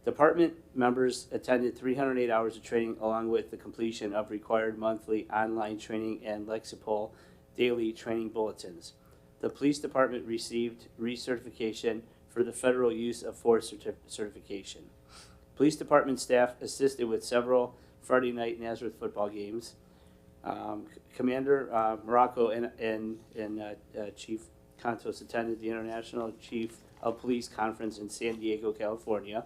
Speaker 10: Department members attended 308 hours of training along with the completion of required monthly online training and Lexipol daily training bulletins. The police department received recertification for the federal use of force certification. Police department staff assisted with several Friday night Nazareth football games. Commander Morocco and Chief Contos attended the International Chief of Police Conference in San Diego, California.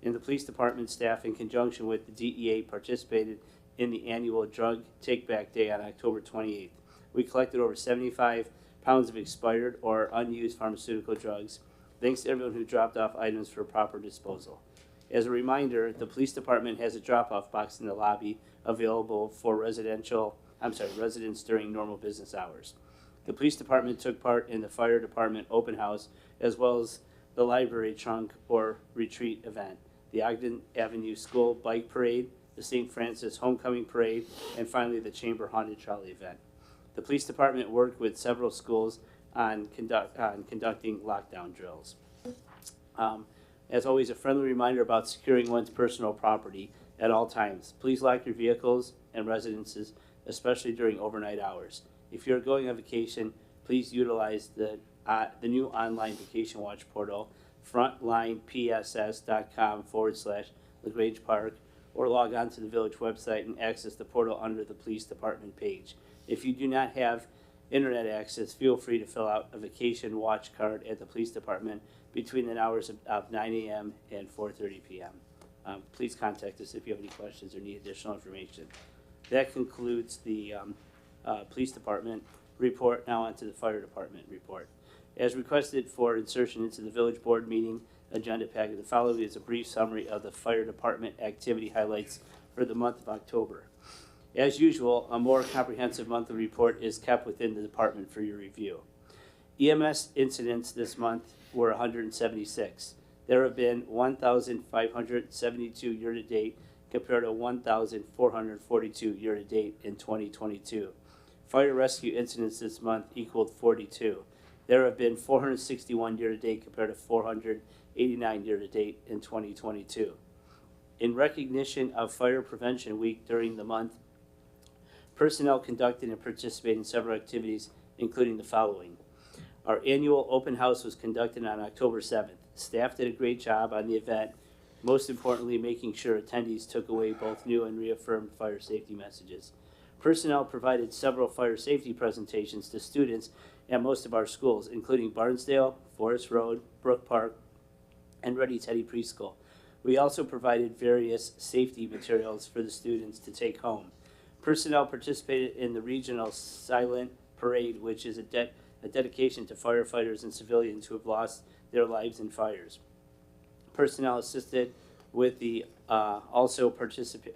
Speaker 10: And the police department staff, in conjunction with the DEA, participated in the annual Drug Take Back Day on October 28th. We collected over 75 pounds of expired or unused pharmaceutical drugs. Thanks to everyone who dropped off items for proper disposal. As a reminder, the police department has a drop-off box in the lobby available for residents during normal business hours. The police department took part in the fire department open house as well as the library trunk or retreat event, the Ogden Avenue School Bike Parade, the St. Francis Homecoming Parade, and finally the Chamber Haunted Trolley event. The police department worked with several schools on conducting lockdown drills. As always, a friendly reminder about securing one's personal property at all times. Please lock your vehicles and residences, especially during overnight hours. If you're going on vacation, please utilize the new online vacation watch portal, frontlinepss.com/LaGrange Park, or log on to the village website and access the portal under the police department page. If you do not have internet access, feel free to fill out a vacation watch card at the police department between the hours of 9 a.m. and 4:30 p.m. Please contact us if you have any questions or need additional information. That concludes the police department report. Now on to the fire department report. As requested for insertion into the village board meeting agenda packet, the following is a brief summary of the fire department activity highlights for the month of October. As usual, a more comprehensive monthly report is kept within the department for your review. EMS incidents this month were 176. There have been 1,572 year-to-date compared to 1,442 year-to-date in 2022. Fire rescue incidents this month equaled 42. There have been 461 year-to-date compared to 489 year-to-date in 2022. In recognition of Fire Prevention Week during the month, personnel conducted and participated in several activities, including the following. Our annual open house was conducted on October 7th. Staff did a great job on the event, most importantly making sure attendees took away both new and reaffirmed fire safety messages. Personnel provided several fire safety presentations to students at most of our schools, including Barnesdale, Forest Road, Brook Park, and Ready Teddy Preschool. We also provided various safety materials for the students to take home. Personnel participated in the regional silent parade, which is a dedication to firefighters and civilians who have lost their lives in fires. Personnel assisted with the also participated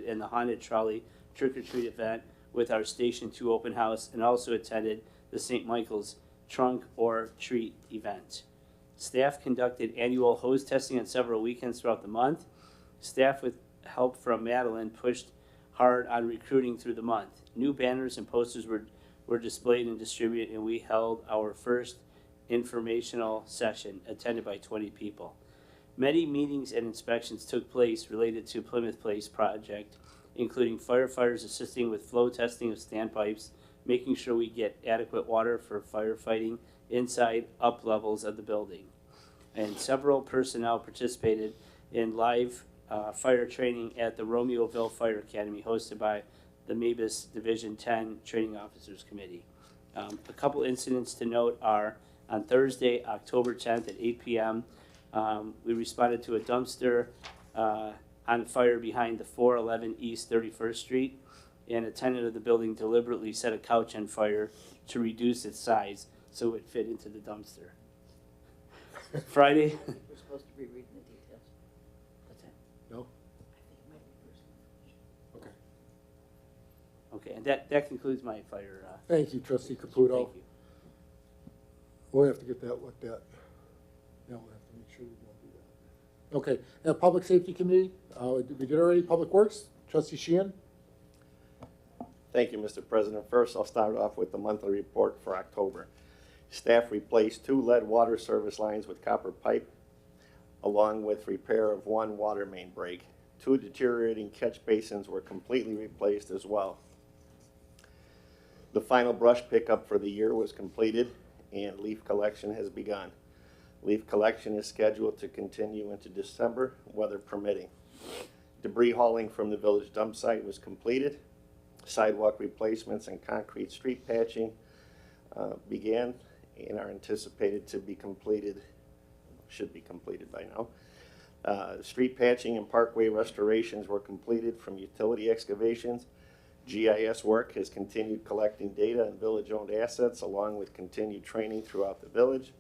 Speaker 10: in the haunted trolley trick-or-treat event with our Station 2 open house and also attended the St. Michael's trunk or treat event. Staff conducted annual hose testing on several weekends throughout the month. Staff with help from Madeline pushed hard on recruiting through the month. New banners and posters were displayed and distributed, and we held our first informational session attended by 20 people. Many meetings and inspections took place related to Plymouth Place project, including firefighters assisting with flow testing of standpipes, making sure we get adequate water for firefighting inside up levels of the building. And several personnel participated in live fire training at the Romeoville Fire Academy hosted by the MABUS Division 10 Training Officers Committee. A couple incidents to note are on Thursday, October 10th at 8 p.m., we responded to a dumpster on fire behind the 411 East 31st Street, and a tenant of the building deliberately set a couch on fire to reduce its size so it would fit into the dumpster. Friday.
Speaker 1: We're supposed to be reading the details.
Speaker 10: What's that?
Speaker 3: No?
Speaker 1: I think it might be personal.
Speaker 3: Okay.
Speaker 10: Okay, and that concludes my fire.
Speaker 3: Thank you, trustee Caputo.
Speaker 10: Thank you.
Speaker 3: We'll have to get that looked at. Yeah, we'll have to make sure we don't do that. Okay, and Public Safety Committee, we did already, Public Works, trustee Sheehan?
Speaker 13: Thank you, Mr. President. First, I'll start off with the monthly report for October. Staff replaced 2 lead water service lines with copper pipe, along with repair of 1 water main break. 2 deteriorating catch basins were completely replaced as well. The final brush pickup for the year was completed, and leaf collection has begun. Leaf collection is scheduled to continue into December, weather permitting. Debris hauling from the village dump site was completed. Sidewalk replacements and concrete street patching began and are anticipated to be completed, should be completed by now. Street patching and parkway restorations were completed from utility excavations. GIS work has continued collecting data on village-owned assets along with continued training throughout the village.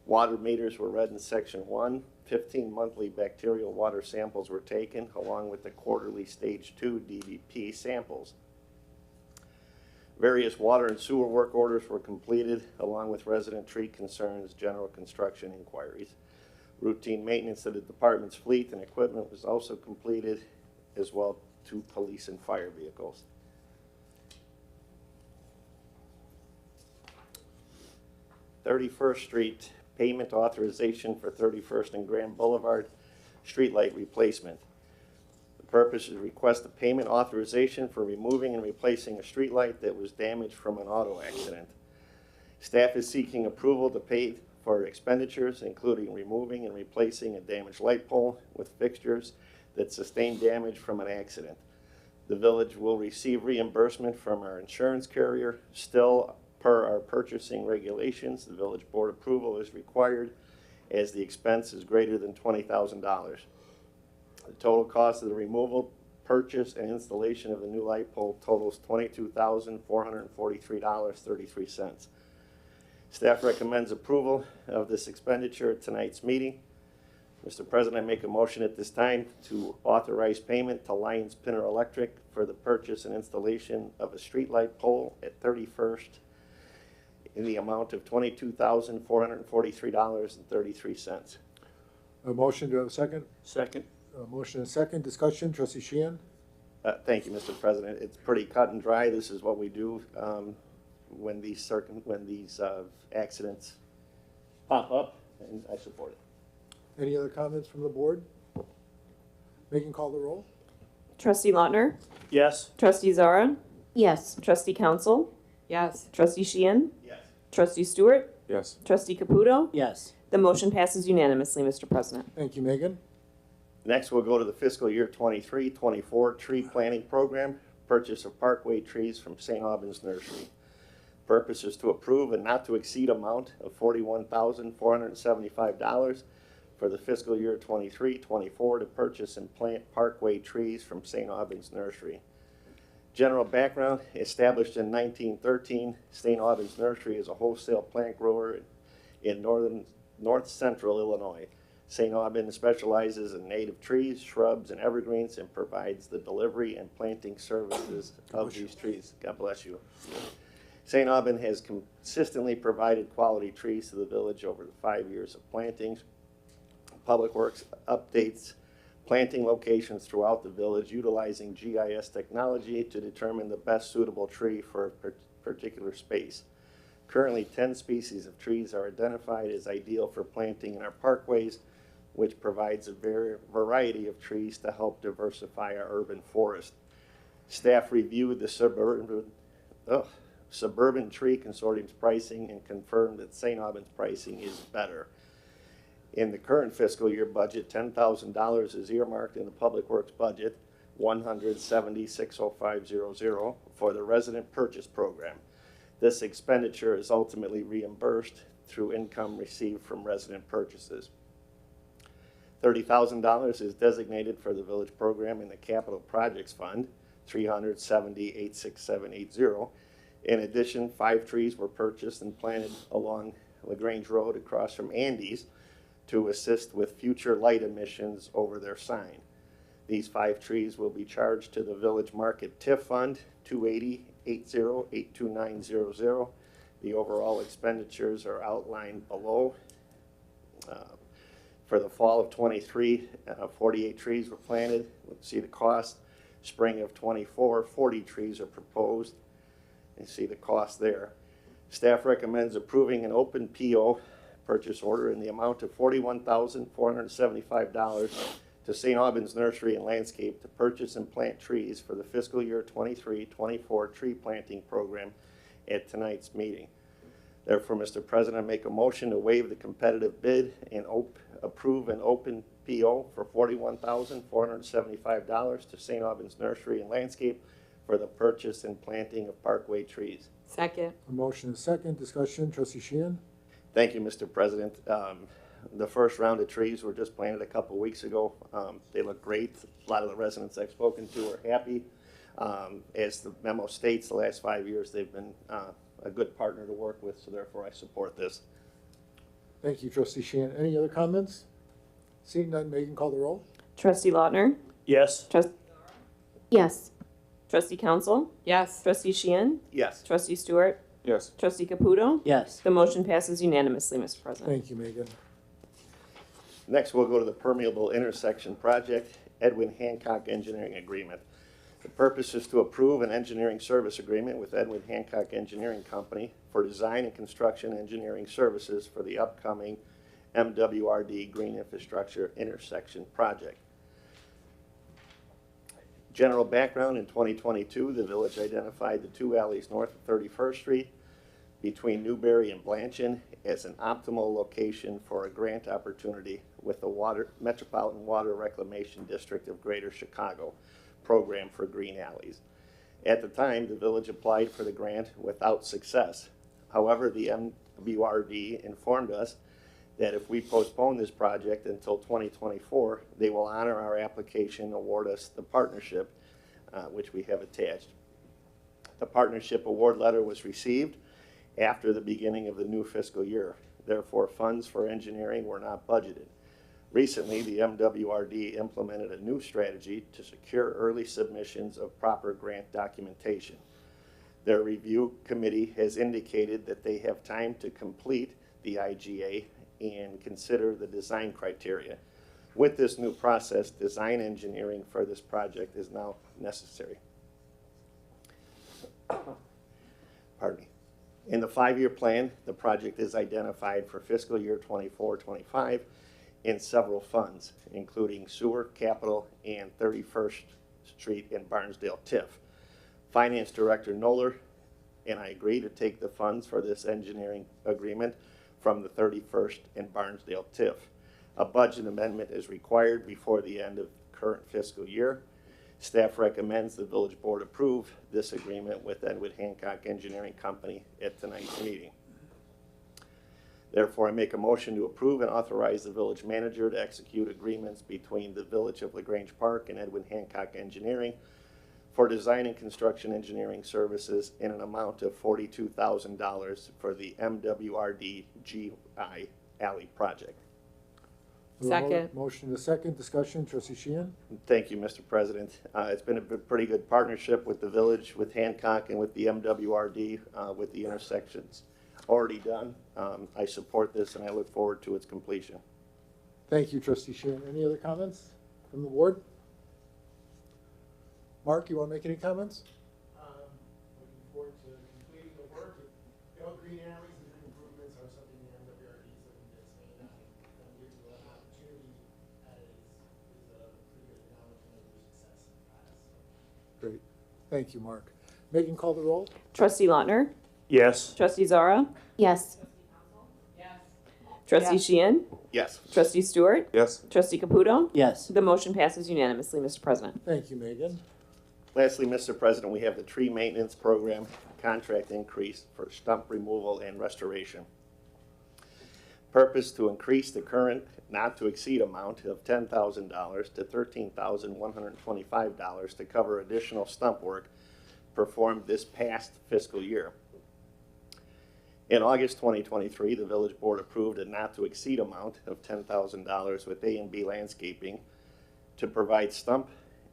Speaker 13: Water meters were read in section 1. 15 monthly bacterial water samples were taken along with the quarterly stage 2 DVP samples. Various water and sewer work orders were completed along with resident tree concerns, general construction inquiries. Routine maintenance of the department's fleet and equipment was also completed, as well to police and fire vehicles. (31st Street) payment authorization for 31st and Grand Boulevard streetlight replacement. The purpose is to request a payment authorization for removing and replacing a streetlight that was damaged from an auto accident. Staff is seeking approval to pay for expenditures, including removing and replacing a damaged light pole with fixtures that sustained damage from an accident. The village will receive reimbursement from our insurance carrier. Still, per our purchasing regulations, the village board approval is required as the expense is greater than $20,000. The total cost of the removal, purchase, and installation of the new light pole totals $22,443.33. Staff recommends approval of this expenditure at tonight's meeting. Mr. President, I make a motion at this time to authorize payment to Lyons Pinner Electric for the purchase and installation of a streetlight pole at 31st in the amount of $22,443.33.
Speaker 3: A motion, do I have a second?
Speaker 4: Second.
Speaker 3: A motion and a second, discussion, trustee Sheehan?
Speaker 13: Thank you, Mr. President. It's pretty cut and dry. This is what we do when these accidents pop up, and I support it.
Speaker 3: Any other comments from the board? Megan, call the roll.
Speaker 2: Trustee Lautner?
Speaker 4: Yes.
Speaker 2: Trustee Zara?
Speaker 11: Yes.
Speaker 2: Trustee Council?
Speaker 6: Yes.
Speaker 2: Trustee Sheehan?
Speaker 13: Yes.
Speaker 2: Trustee Stewart?
Speaker 12: Yes.
Speaker 2: Trustee Caputo?
Speaker 10: Yes.
Speaker 2: The motion passes unanimously, Mr. President.
Speaker 3: Thank you, Megan.
Speaker 13: Next, we'll go to the fiscal year 23-24 tree planting program, purchase of parkway trees from St. Albans Nursery. Purpose is to approve a not to exceed amount of $41,475 for the fiscal year 23-24 to purchase and plant parkway trees from St. Albans Nursery. General background: established in 1913, St. Albans Nursery is a wholesale plant grower in north central Illinois. St. Albans specializes in native trees, shrubs, and evergreens and provides the delivery and planting services of these trees. God bless you. St. Albans has consistently provided quality trees to the village over the 5 years of plantings. Public Works updates planting locations throughout the village utilizing GIS technology to determine the best suitable tree for a particular space. Currently, 10 species of trees are identified as ideal for planting in our parkways, which provides a variety of trees to help diversify our urban forest. Staff reviewed the Suburban Tree Consortium's pricing and confirmed that St. Albans pricing is better. In the current fiscal year budget, $10,000 is earmarked in the Public Works budget, $170,605.00 for the resident purchase program. This expenditure is ultimately reimbursed through income received from resident purchases. $30,000 is designated for the village program in the Capital Projects Fund, 370-86780. In addition, 5 trees were purchased and planted along LaGrange Road across from Andy's to assist with future light emissions over their sign. These 5 trees will be charged to the Village Market TIF Fund, 280-80-82900. The overall expenditures are outlined below. For the fall of 23, 48 trees were planted. Let's see the cost. Spring of 24, 40 trees are proposed. You see the cost there. Staff recommends approving an open PO purchase order in the amount of $41,475 to St. Albans Nursery and Landscape to purchase and plant trees for the fiscal year 23-24 tree planting program at tonight's meeting. Therefore, Mr. President, I make a motion to waive the competitive bid and approve an open PO for $41,475 to St. Albans Nursery and Landscape for the purchase and planting of parkway trees.
Speaker 6: Second.
Speaker 3: A motion is second. Discussion. Trustee Sheehan?
Speaker 13: Thank you, Mr. President. The first round of trees were just planted a couple weeks ago. They look great. A lot of the residents I've spoken to are happy. As the memo states, the last 5 years they've been a good partner to work with, so therefore I support this.
Speaker 3: Thank you, Trustee Sheehan. Any other comments? Seeing none, Megan, call the roll.
Speaker 2: Trustee Lautner?
Speaker 4: Yes.
Speaker 11: Yes.
Speaker 2: Trustee Council?
Speaker 6: Yes.
Speaker 2: Trustee Sheehan?
Speaker 13: Yes.
Speaker 2: Trustee Stewart?
Speaker 12: Yes.
Speaker 2: Trustee Caputo?
Speaker 10: Yes.
Speaker 2: The motion passes unanimously, Mr. President.
Speaker 3: Thank you, Megan.
Speaker 13: Next, we'll go to the permeable intersection project, Edwin Hancock Engineering Agreement. The purpose is to approve an engineering service agreement with Edwin Hancock Engineering Company for design and construction engineering services for the upcoming MWRD Green Infrastructure Intersection Project. General background: in 2022, the village identified the 2 alleys north of 31st Street between Newberry and Blanchard as an optimal location for a grant opportunity with the Metropolitan Water Reclamation District of Greater Chicago program for green alleys. At the time, the village applied for the grant without success. However, the MWRD informed us that if we postpone this project until 2024, they will honor our application and award us the partnership, which we have attached. The partnership award letter was received after the beginning of the new fiscal year. Therefore, funds for engineering were not budgeted. Recently, the MWRD implemented a new strategy to secure early submissions of proper grant documentation. Their review committee has indicated that they have time to complete the IGA and consider the design criteria. With this new process, design engineering for this project is now necessary. Pardon me. In the 5-year plan, the project is identified for fiscal year 24-25 in several funds, including sewer, capital, and 31st Street and Barnesdale TIF. Finance Director Noller and I agree to take the funds for this engineering agreement from the 31st and Barnesdale TIF. A budget amendment is required before the end of the current fiscal year. Staff recommends the village board approve this agreement with Edwin Hancock Engineering Company at tonight's meeting. Therefore, I make a motion to approve and authorize the village manager to execute agreements between the Village of LaGrange Park and Edwin Hancock Engineering for design and construction engineering services in an amount of $42,000 for the MWRD GI Alley project.
Speaker 6: Second.
Speaker 3: Motion is second. Discussion. Trustee Sheehan?
Speaker 13: Thank you, Mr. President. It's been a pretty good partnership with the village, with Hancock, and with the MWRD, with the intersections already done. I support this and I look forward to its completion.
Speaker 3: Thank you, Trustee Sheehan. Any other comments from the board? Mark, you want to make any comments?
Speaker 14: Looking forward to completing the work. Green alleys and green improvements are something the MWRD is looking to expand on. And gives you an opportunity that is a pretty good acknowledgement of your success in the past.
Speaker 3: Great. Thank you, Mark. Megan, call the roll.
Speaker 2: Trustee Lautner?
Speaker 4: Yes.
Speaker 2: Trustee Zara?
Speaker 11: Yes.
Speaker 2: Trustee Sheehan?
Speaker 13: Yes.
Speaker 2: Trustee Stewart?
Speaker 12: Yes.
Speaker 2: Trustee Caputo?
Speaker 10: Yes.
Speaker 2: The motion passes unanimously, Mr. President.
Speaker 3: Thank you, Megan.
Speaker 13: Lastly, Mr. President, we have the tree maintenance program contract increase for stump removal and restoration. Purpose to increase the current not to exceed amount of $10,000 to $13,125 to cover additional stump work performed this past fiscal year. In August 2023, the village board approved a not to exceed amount of $10,000 with A&B Landscaping to provide stump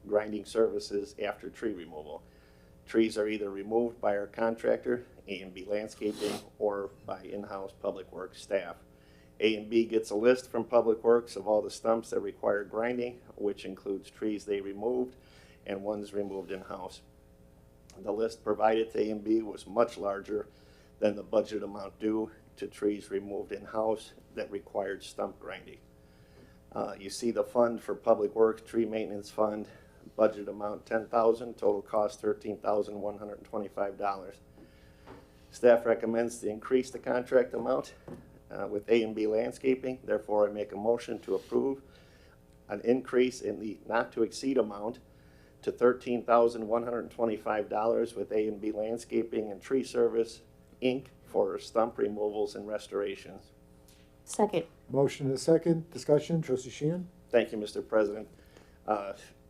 Speaker 13: grinding services after tree removal. Trees are either removed by our contractor, A&B Landscaping, or by in-house public works staff. A&B gets a list from Public Works of all the stumps that require grinding, which includes trees they removed and ones removed in-house. The list provided to A&B was much larger than the budget amount due to trees removed in-house that required stump grinding. You see the fund for Public Works, Tree Maintenance Fund, budget amount $10,000, total cost $13,125. Staff recommends to increase the contract amount with A&B Landscaping. Therefore, I make a motion to approve an increase in the not to exceed amount to $13,125 with A&B Landscaping and Tree Service, Inc. for stump removals and restorations.
Speaker 11: Second.
Speaker 3: Motion and a second. Discussion. Trustee Sheehan?
Speaker 13: Thank you, Mr. President.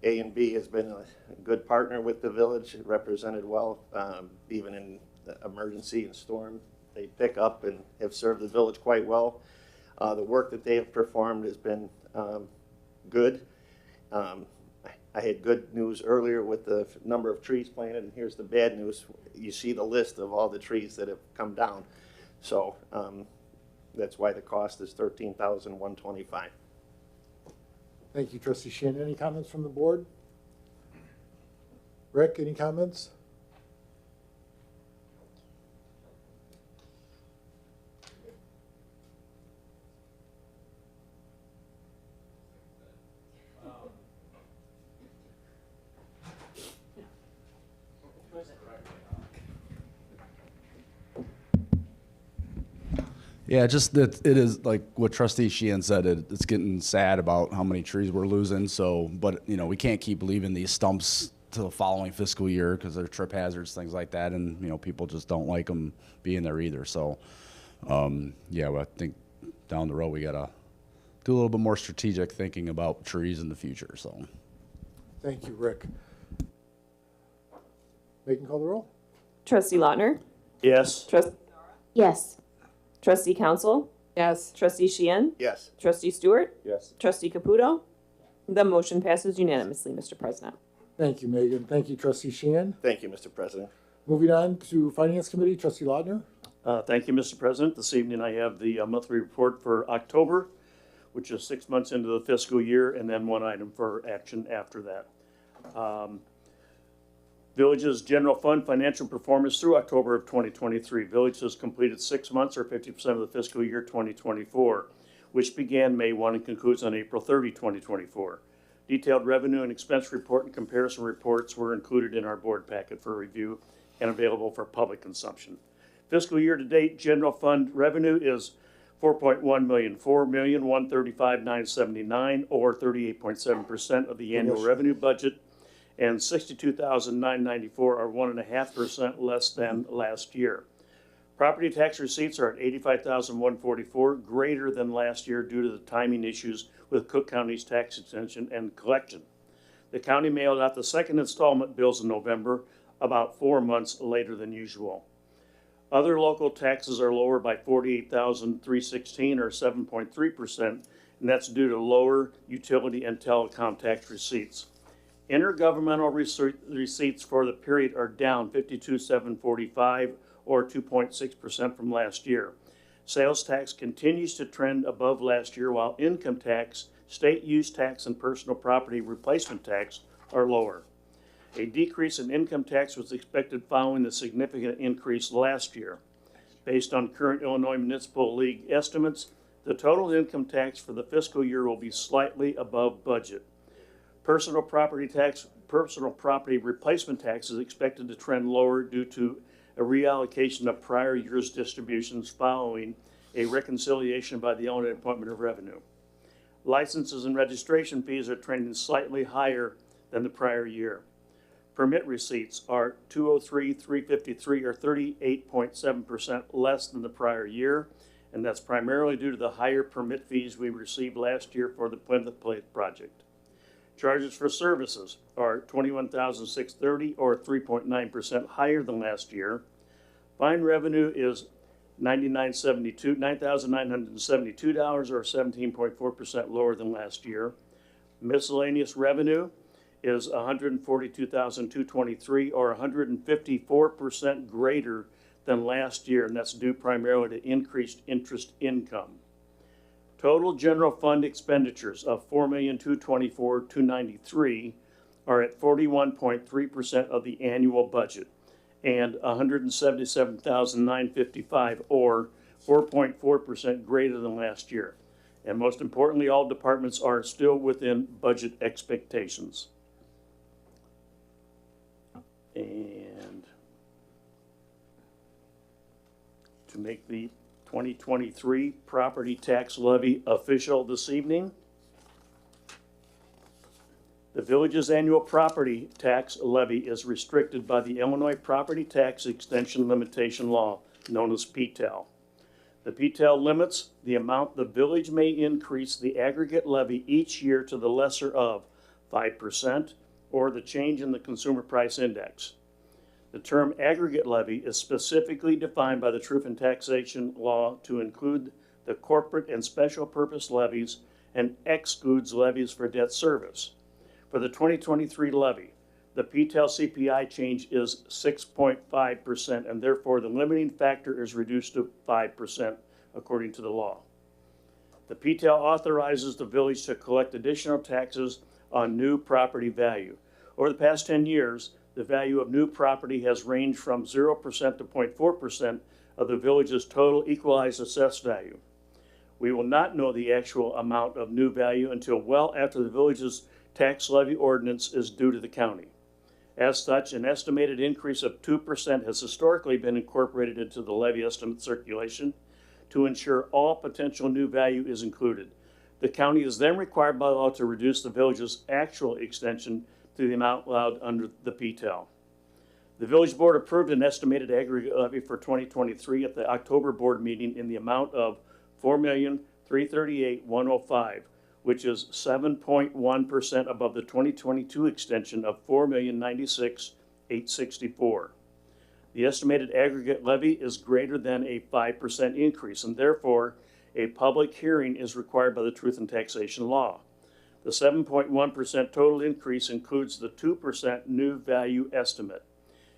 Speaker 13: A&B has been a good partner with the village, represented well, even in the emergency and storm. They pick up and have served the village quite well. The work that they have performed has been good. I had good news earlier with the number of trees planted, and here's the bad news. You see the list of all the trees that have come down. So that's why the cost is $13,125.
Speaker 3: Thank you, Trustee Sheehan. Any comments from the board? Rick, any comments?
Speaker 15: Yeah, just that it is like what Trustee Sheehan said. It's getting sad about how many trees we're losing. So, but you know, we can't keep leaving these stumps to the following fiscal year because they're trip hazards, things like that, and you know, people just don't like them being there either. So, yeah, well, I think down the road we gotta do a little bit more strategic thinking about trees in the future. So,
Speaker 3: thank you, Rick. Megan, call the roll.
Speaker 2: Trustee Lautner?
Speaker 4: Yes.
Speaker 11: Yes.
Speaker 2: Trustee Council?
Speaker 6: Yes.
Speaker 2: Trustee Sheehan?
Speaker 13: Yes.
Speaker 2: Trustee Stewart?
Speaker 12: Yes.
Speaker 2: Trustee Caputo? The motion passes unanimously, Mr. President.
Speaker 3: Thank you, Megan. Thank you, Trustee Sheehan.
Speaker 13: Thank you, Mr. President.
Speaker 3: Moving on to Finance Committee, Trustee Lautner.
Speaker 4: Thank you, Mr. President. This evening I have the monthly report for October, which is 6 months into the fiscal year, and then one item for action after that. Village's general fund financial performance through October of 2023. Village has completed 6 months or 50% of the fiscal year 2024, which began May 1 and concludes on April 30, 2024. Detailed revenue and expense report and comparison reports were included in our board packet for review and available for public consumption. Fiscal year to date, general fund revenue is $4.1 million, $4,135,979, or 38.7% of the annual revenue budget, and $62,994, or 1.5% less than last year. Property tax receipts are at $85,144, greater than last year due to the timing issues with Cook County's tax extension and collection. The county mailed out the second installment bills in November, about 4 months later than usual. Other local taxes are lower by $48,316, or 7.3%, and that's due to lower utility and telecom tax receipts. Intergovernmental receipts for the period are down $52,745, or 2.6% from last year. Sales tax continues to trend above last year, while income tax, state use tax, and personal property replacement tax are lower. A decrease in income tax was expected following the significant increase last year. Based on current Illinois Municipal League estimates, the total income tax for the fiscal year will be slightly above budget. Personal property replacement tax is expected to trend lower due to a reallocation of prior year's distributions following a reconciliation by the Illinois Department of Revenue. Licenses and registration fees are trending slightly higher than the prior year. Permit receipts are $203,353, or 38.7% less than the prior year, and that's primarily due to the higher permit fees we received last year for the Plymouth Plate project. Charges for services are $21,630 or 3.9% higher than last year. Fine revenue is $9,972 or 17.4% lower than last year. Miscellaneous revenue is $142,223 or 154% greater than last year, and that's due primarily to increased interest income. Total general fund expenditures of $4,224,293 are at 41.3% of the annual budget, and $177,955 or 4.4% greater than last year. And most importantly, all departments are still within budget expectations. And to make the 2023 property tax levy official this evening, the village's annual property tax levy is restricted by the Illinois Property Tax Extension Limitation Law, known as PTEL. The PTEL limits the amount the village may increase the aggregate levy each year to the lesser of 5% or the change in the consumer price index. The term aggregate levy is specifically defined by the Truth in Taxation Law to include the corporate and special purpose levies and excludes levies for debt service. For the 2023 levy, the PTEL CPI change is 6.5%, and therefore the limiting factor is reduced to 5% according to the law. The PTEL authorizes the village to collect additional taxes on new property value. Over the past 10 years, the value of new property has ranged from 0% to 0.4% of the village's total equalized assessed value. We will not know the actual amount of new value until well after the village's tax levy ordinance is due to the county. As such, an estimated increase of 2% has historically been incorporated into the levy estimate circulation to ensure all potential new value is included. The county is then required by law to reduce the village's actual extension to the amount allowed under the PTEL. The village board approved an estimated aggregate levy for 2023 at the October board meeting in the amount of $4,338,105, which is 7.1% above the 2022 extension of $4,096,864. The estimated aggregate levy is greater than a 5% increase, and therefore a public hearing is required by the Truth in Taxation Law. The 7.1% total increase includes the 2% new value estimate.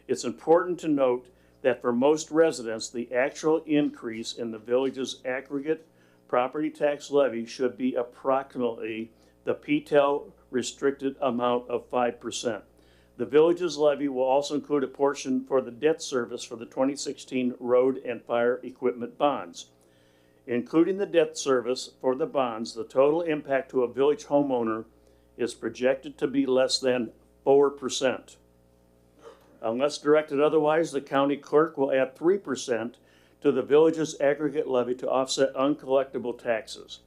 Speaker 4: It's important to note that for most residents, the actual increase in the village's aggregate property tax levy should be approximately the PTEL restricted amount of 5%. The village's levy will also include a portion for the debt service for the 2016 road and fire equipment bonds. Including the debt service for the bonds, the total impact to a village homeowner is projected to be less than 4%. Unless directed otherwise, the county clerk will add 3% to the village's aggregate levy to offset uncollectible taxes.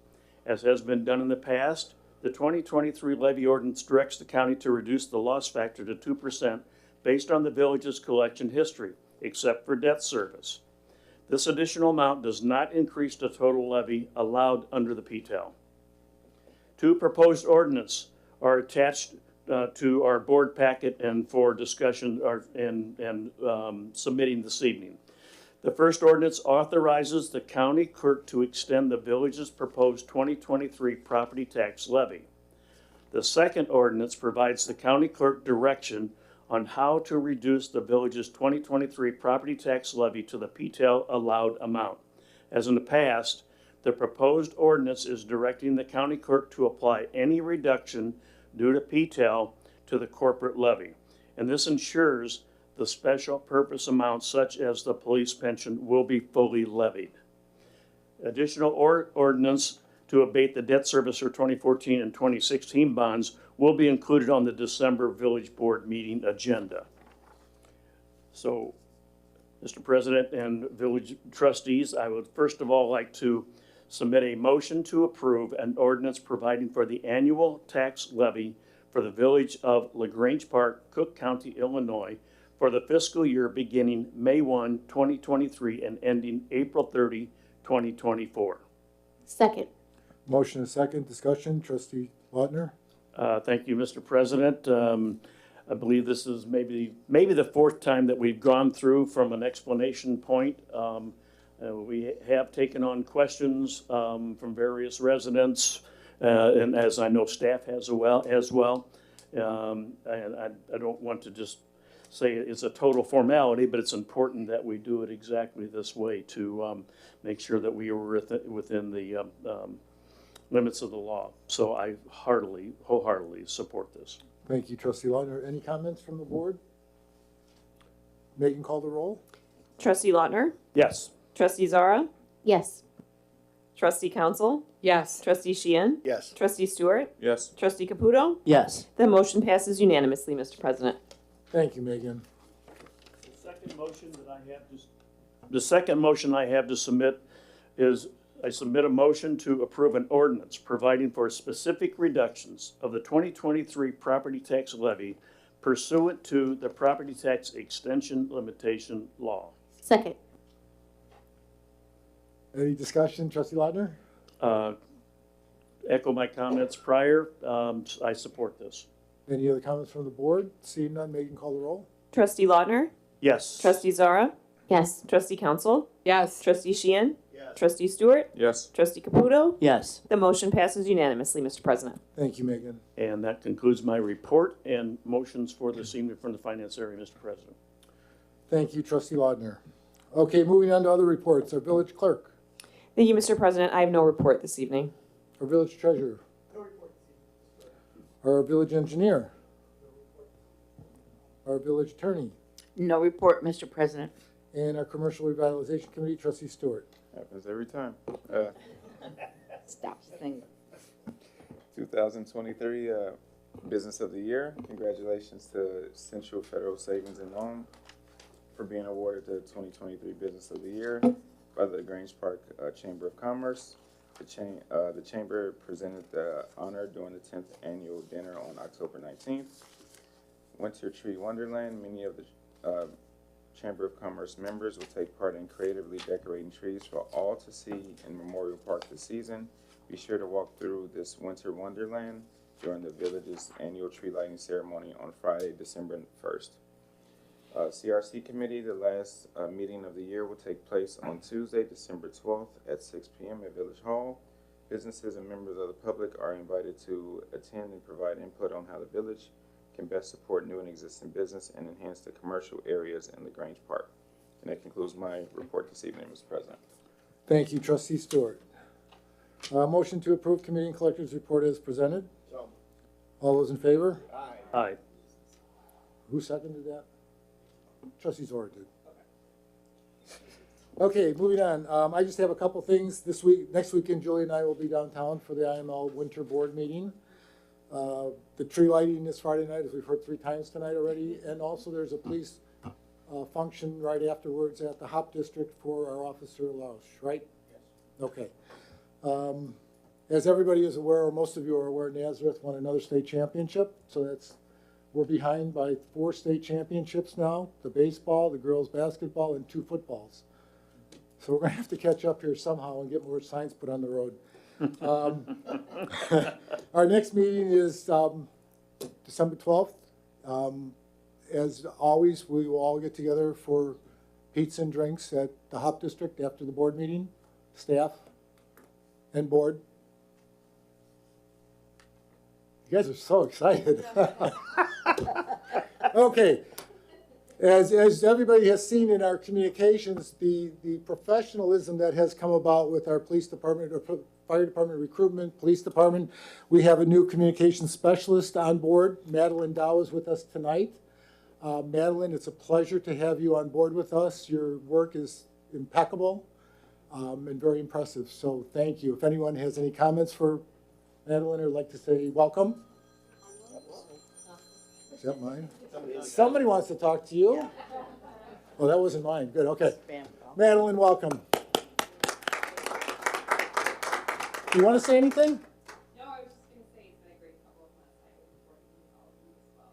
Speaker 4: As has been done in the past, the 2023 levy ordinance directs the county to reduce the loss factor to 2% based on the village's collection history, except for debt service. This additional amount does not increase the total levy allowed under the PTEL. Two proposed ordinances are attached to our board packet and for discussion and submitting this evening. The first ordinance authorizes the county clerk to extend the village's proposed 2023 property tax levy. The second ordinance provides the county clerk direction on how to reduce the village's 2023 property tax levy to the PTEL allowed amount. As in the past, the proposed ordinance is directing the county clerk to apply any reduction due to PTEL to the corporate levy, and this ensures the special purpose amounts such as the police pension will be fully levied. Additional ordinance to abate the debt service for 2014 and 2016 bonds will be included on the December village board meeting agenda. So, Mr. President and village trustees, I would first of all like to submit a motion to approve an ordinance providing for the annual tax levy for the village of LaGrange Park, Cook County, Illinois, for the fiscal year beginning May 1, 2023 and ending April 30, 2024.
Speaker 11: Second.
Speaker 3: Motion and second. Discussion. Trustee Lautner.
Speaker 4: Thank you, Mr. President. I believe this is maybe the fourth time that we've gone through from an explanation point. We have taken on questions from various residents, and as I know staff has as well. And I don't want to just say it's a total formality, but it's important that we do it exactly this way to make sure that we are within the limits of the law. So I wholeheartedly support this.
Speaker 3: Thank you, Trustee Lautner. Any comments from the board? Megan, call the roll.
Speaker 2: Trustee Lautner?
Speaker 4: Yes.
Speaker 2: Trustee Zara?
Speaker 11: Yes.
Speaker 2: Trustee Council?
Speaker 6: Yes.
Speaker 2: Trustee Sheehan?
Speaker 13: Yes.
Speaker 2: Trustee Stewart?
Speaker 12: Yes.
Speaker 2: Trustee Caputo?
Speaker 10: Yes.
Speaker 2: The motion passes unanimously, Mr. President.
Speaker 3: Thank you, Megan.
Speaker 4: The second motion I have to submit is I submit a motion to approve an ordinance providing for specific reductions of the 2023 property tax levy pursuant to the property tax extension limitation law.
Speaker 11: Second.
Speaker 3: Any discussion, Trustee Lautner?
Speaker 4: Echo my comments prior. I support this.
Speaker 3: Any other comments from the board? Seeing none, Megan, call the roll.
Speaker 2: Trustee Lautner?
Speaker 4: Yes.
Speaker 2: Trustee Zara?
Speaker 11: Yes.
Speaker 2: Trustee Council?
Speaker 6: Yes.
Speaker 2: Trustee Sheehan?
Speaker 13: Yes.
Speaker 2: Trustee Stewart?
Speaker 12: Yes.
Speaker 2: Trustee Caputo?
Speaker 10: Yes.
Speaker 2: The motion passes unanimously, Mr. President.
Speaker 3: Thank you, Megan.
Speaker 4: And that concludes my report and motions for this evening from the finance area, Mr. President.
Speaker 3: Thank you, Trustee Lautner. Okay, moving on to other reports. Our village clerk,
Speaker 2: Thank you, Mr. President. I have no report this evening.
Speaker 3: our village treasurer, our village engineer, our village attorney,
Speaker 10: No report, Mr. President.
Speaker 3: and our commercial revitalization committee, Trustee Stewart.
Speaker 12: Happens every time.
Speaker 10: Stop singing.
Speaker 12: 2023 Business of the Year. Congratulations to Central Federal Savings and Loan for being awarded the 2023 Business of the Year by the Grange Park Chamber of Commerce. The Chamber presented the honor during the 10th annual dinner on October 19th. Winter Tree Wonderland. Many of the Chamber of Commerce members will take part in creatively decorating trees for all to see in Memorial Park this season. Be sure to walk through this Winter Wonderland during the village's annual tree lighting ceremony on Friday, December 1st. CRC Committee, the last meeting of the year, will take place on Tuesday, December 12th at 6 p.m. at Village Hall. Businesses and members of the public are invited to attend and provide input on how the village can best support new and existing business and enhance the commercial areas in the Grange Park. And that concludes my report this evening, Mr. President.
Speaker 3: Thank you, Trustee Stewart. Motion to approve committee and collectors report as presented.
Speaker 13: So.
Speaker 3: All those in favor?
Speaker 4: Aye.
Speaker 3: Who seconded that? Trustee Zora did. Okay, moving on. I just have a couple things this week. Next weekend, Julie and I will be downtown for the IML Winter Board meeting. The tree lighting this Friday night, as we've heard 3 times tonight already, and also there's a police function right afterwards at the Hop District for our officer Lausch, right? Yes. Okay. As everybody is aware, or most of you are aware, Nazareth won another state championship, so we're behind by 4 state championships now: the baseball, the girls basketball, and 2 footballs. So we're gonna have to catch up here somehow and get more signs put on the road. Our next meeting is December 12th. As always, we will all get together for pizza and drinks at the Hop District after the board meeting, staff and board. You guys are so excited. Okay. As everybody has seen in our communications, the professionalism that has come about with our police department, or fire department recruitment, police department, we have a new communications specialist on board. Madeline Dow is with us tonight. Madeline, it's a pleasure to have you on board with us. Your work is impeccable and very impressive, so thank you. If anyone has any comments for Madeline or would like to say welcome. Is that mine? Somebody wants to talk to you. Oh, that wasn't mine. Good, okay. Madeline, welcome. Do you want to say anything?
Speaker 16: No, I was just going to say it's been a great couple of months. I look forward to meeting all of you as well.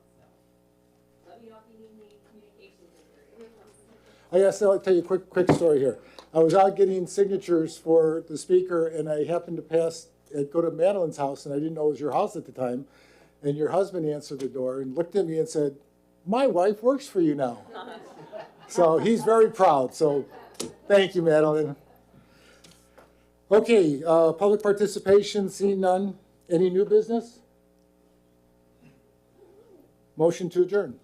Speaker 16: So let me know if you need any communications.
Speaker 3: I guess I'll tell you a quick story here. I was out getting signatures for the speaker, and I happened to go to Madeline's house, and I didn't know it was your house at the time. And your husband answered the door and looked at me and said, "My wife works for you now." So he's very proud. So thank you, Madeline. Okay, public participation, seeing none. Any new business? Motion to adjourn.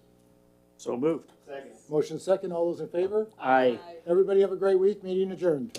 Speaker 4: So moved.
Speaker 3: Motion second. All those in favor?
Speaker 10: Aye.
Speaker 3: Everybody have a great week. Meeting adjourned.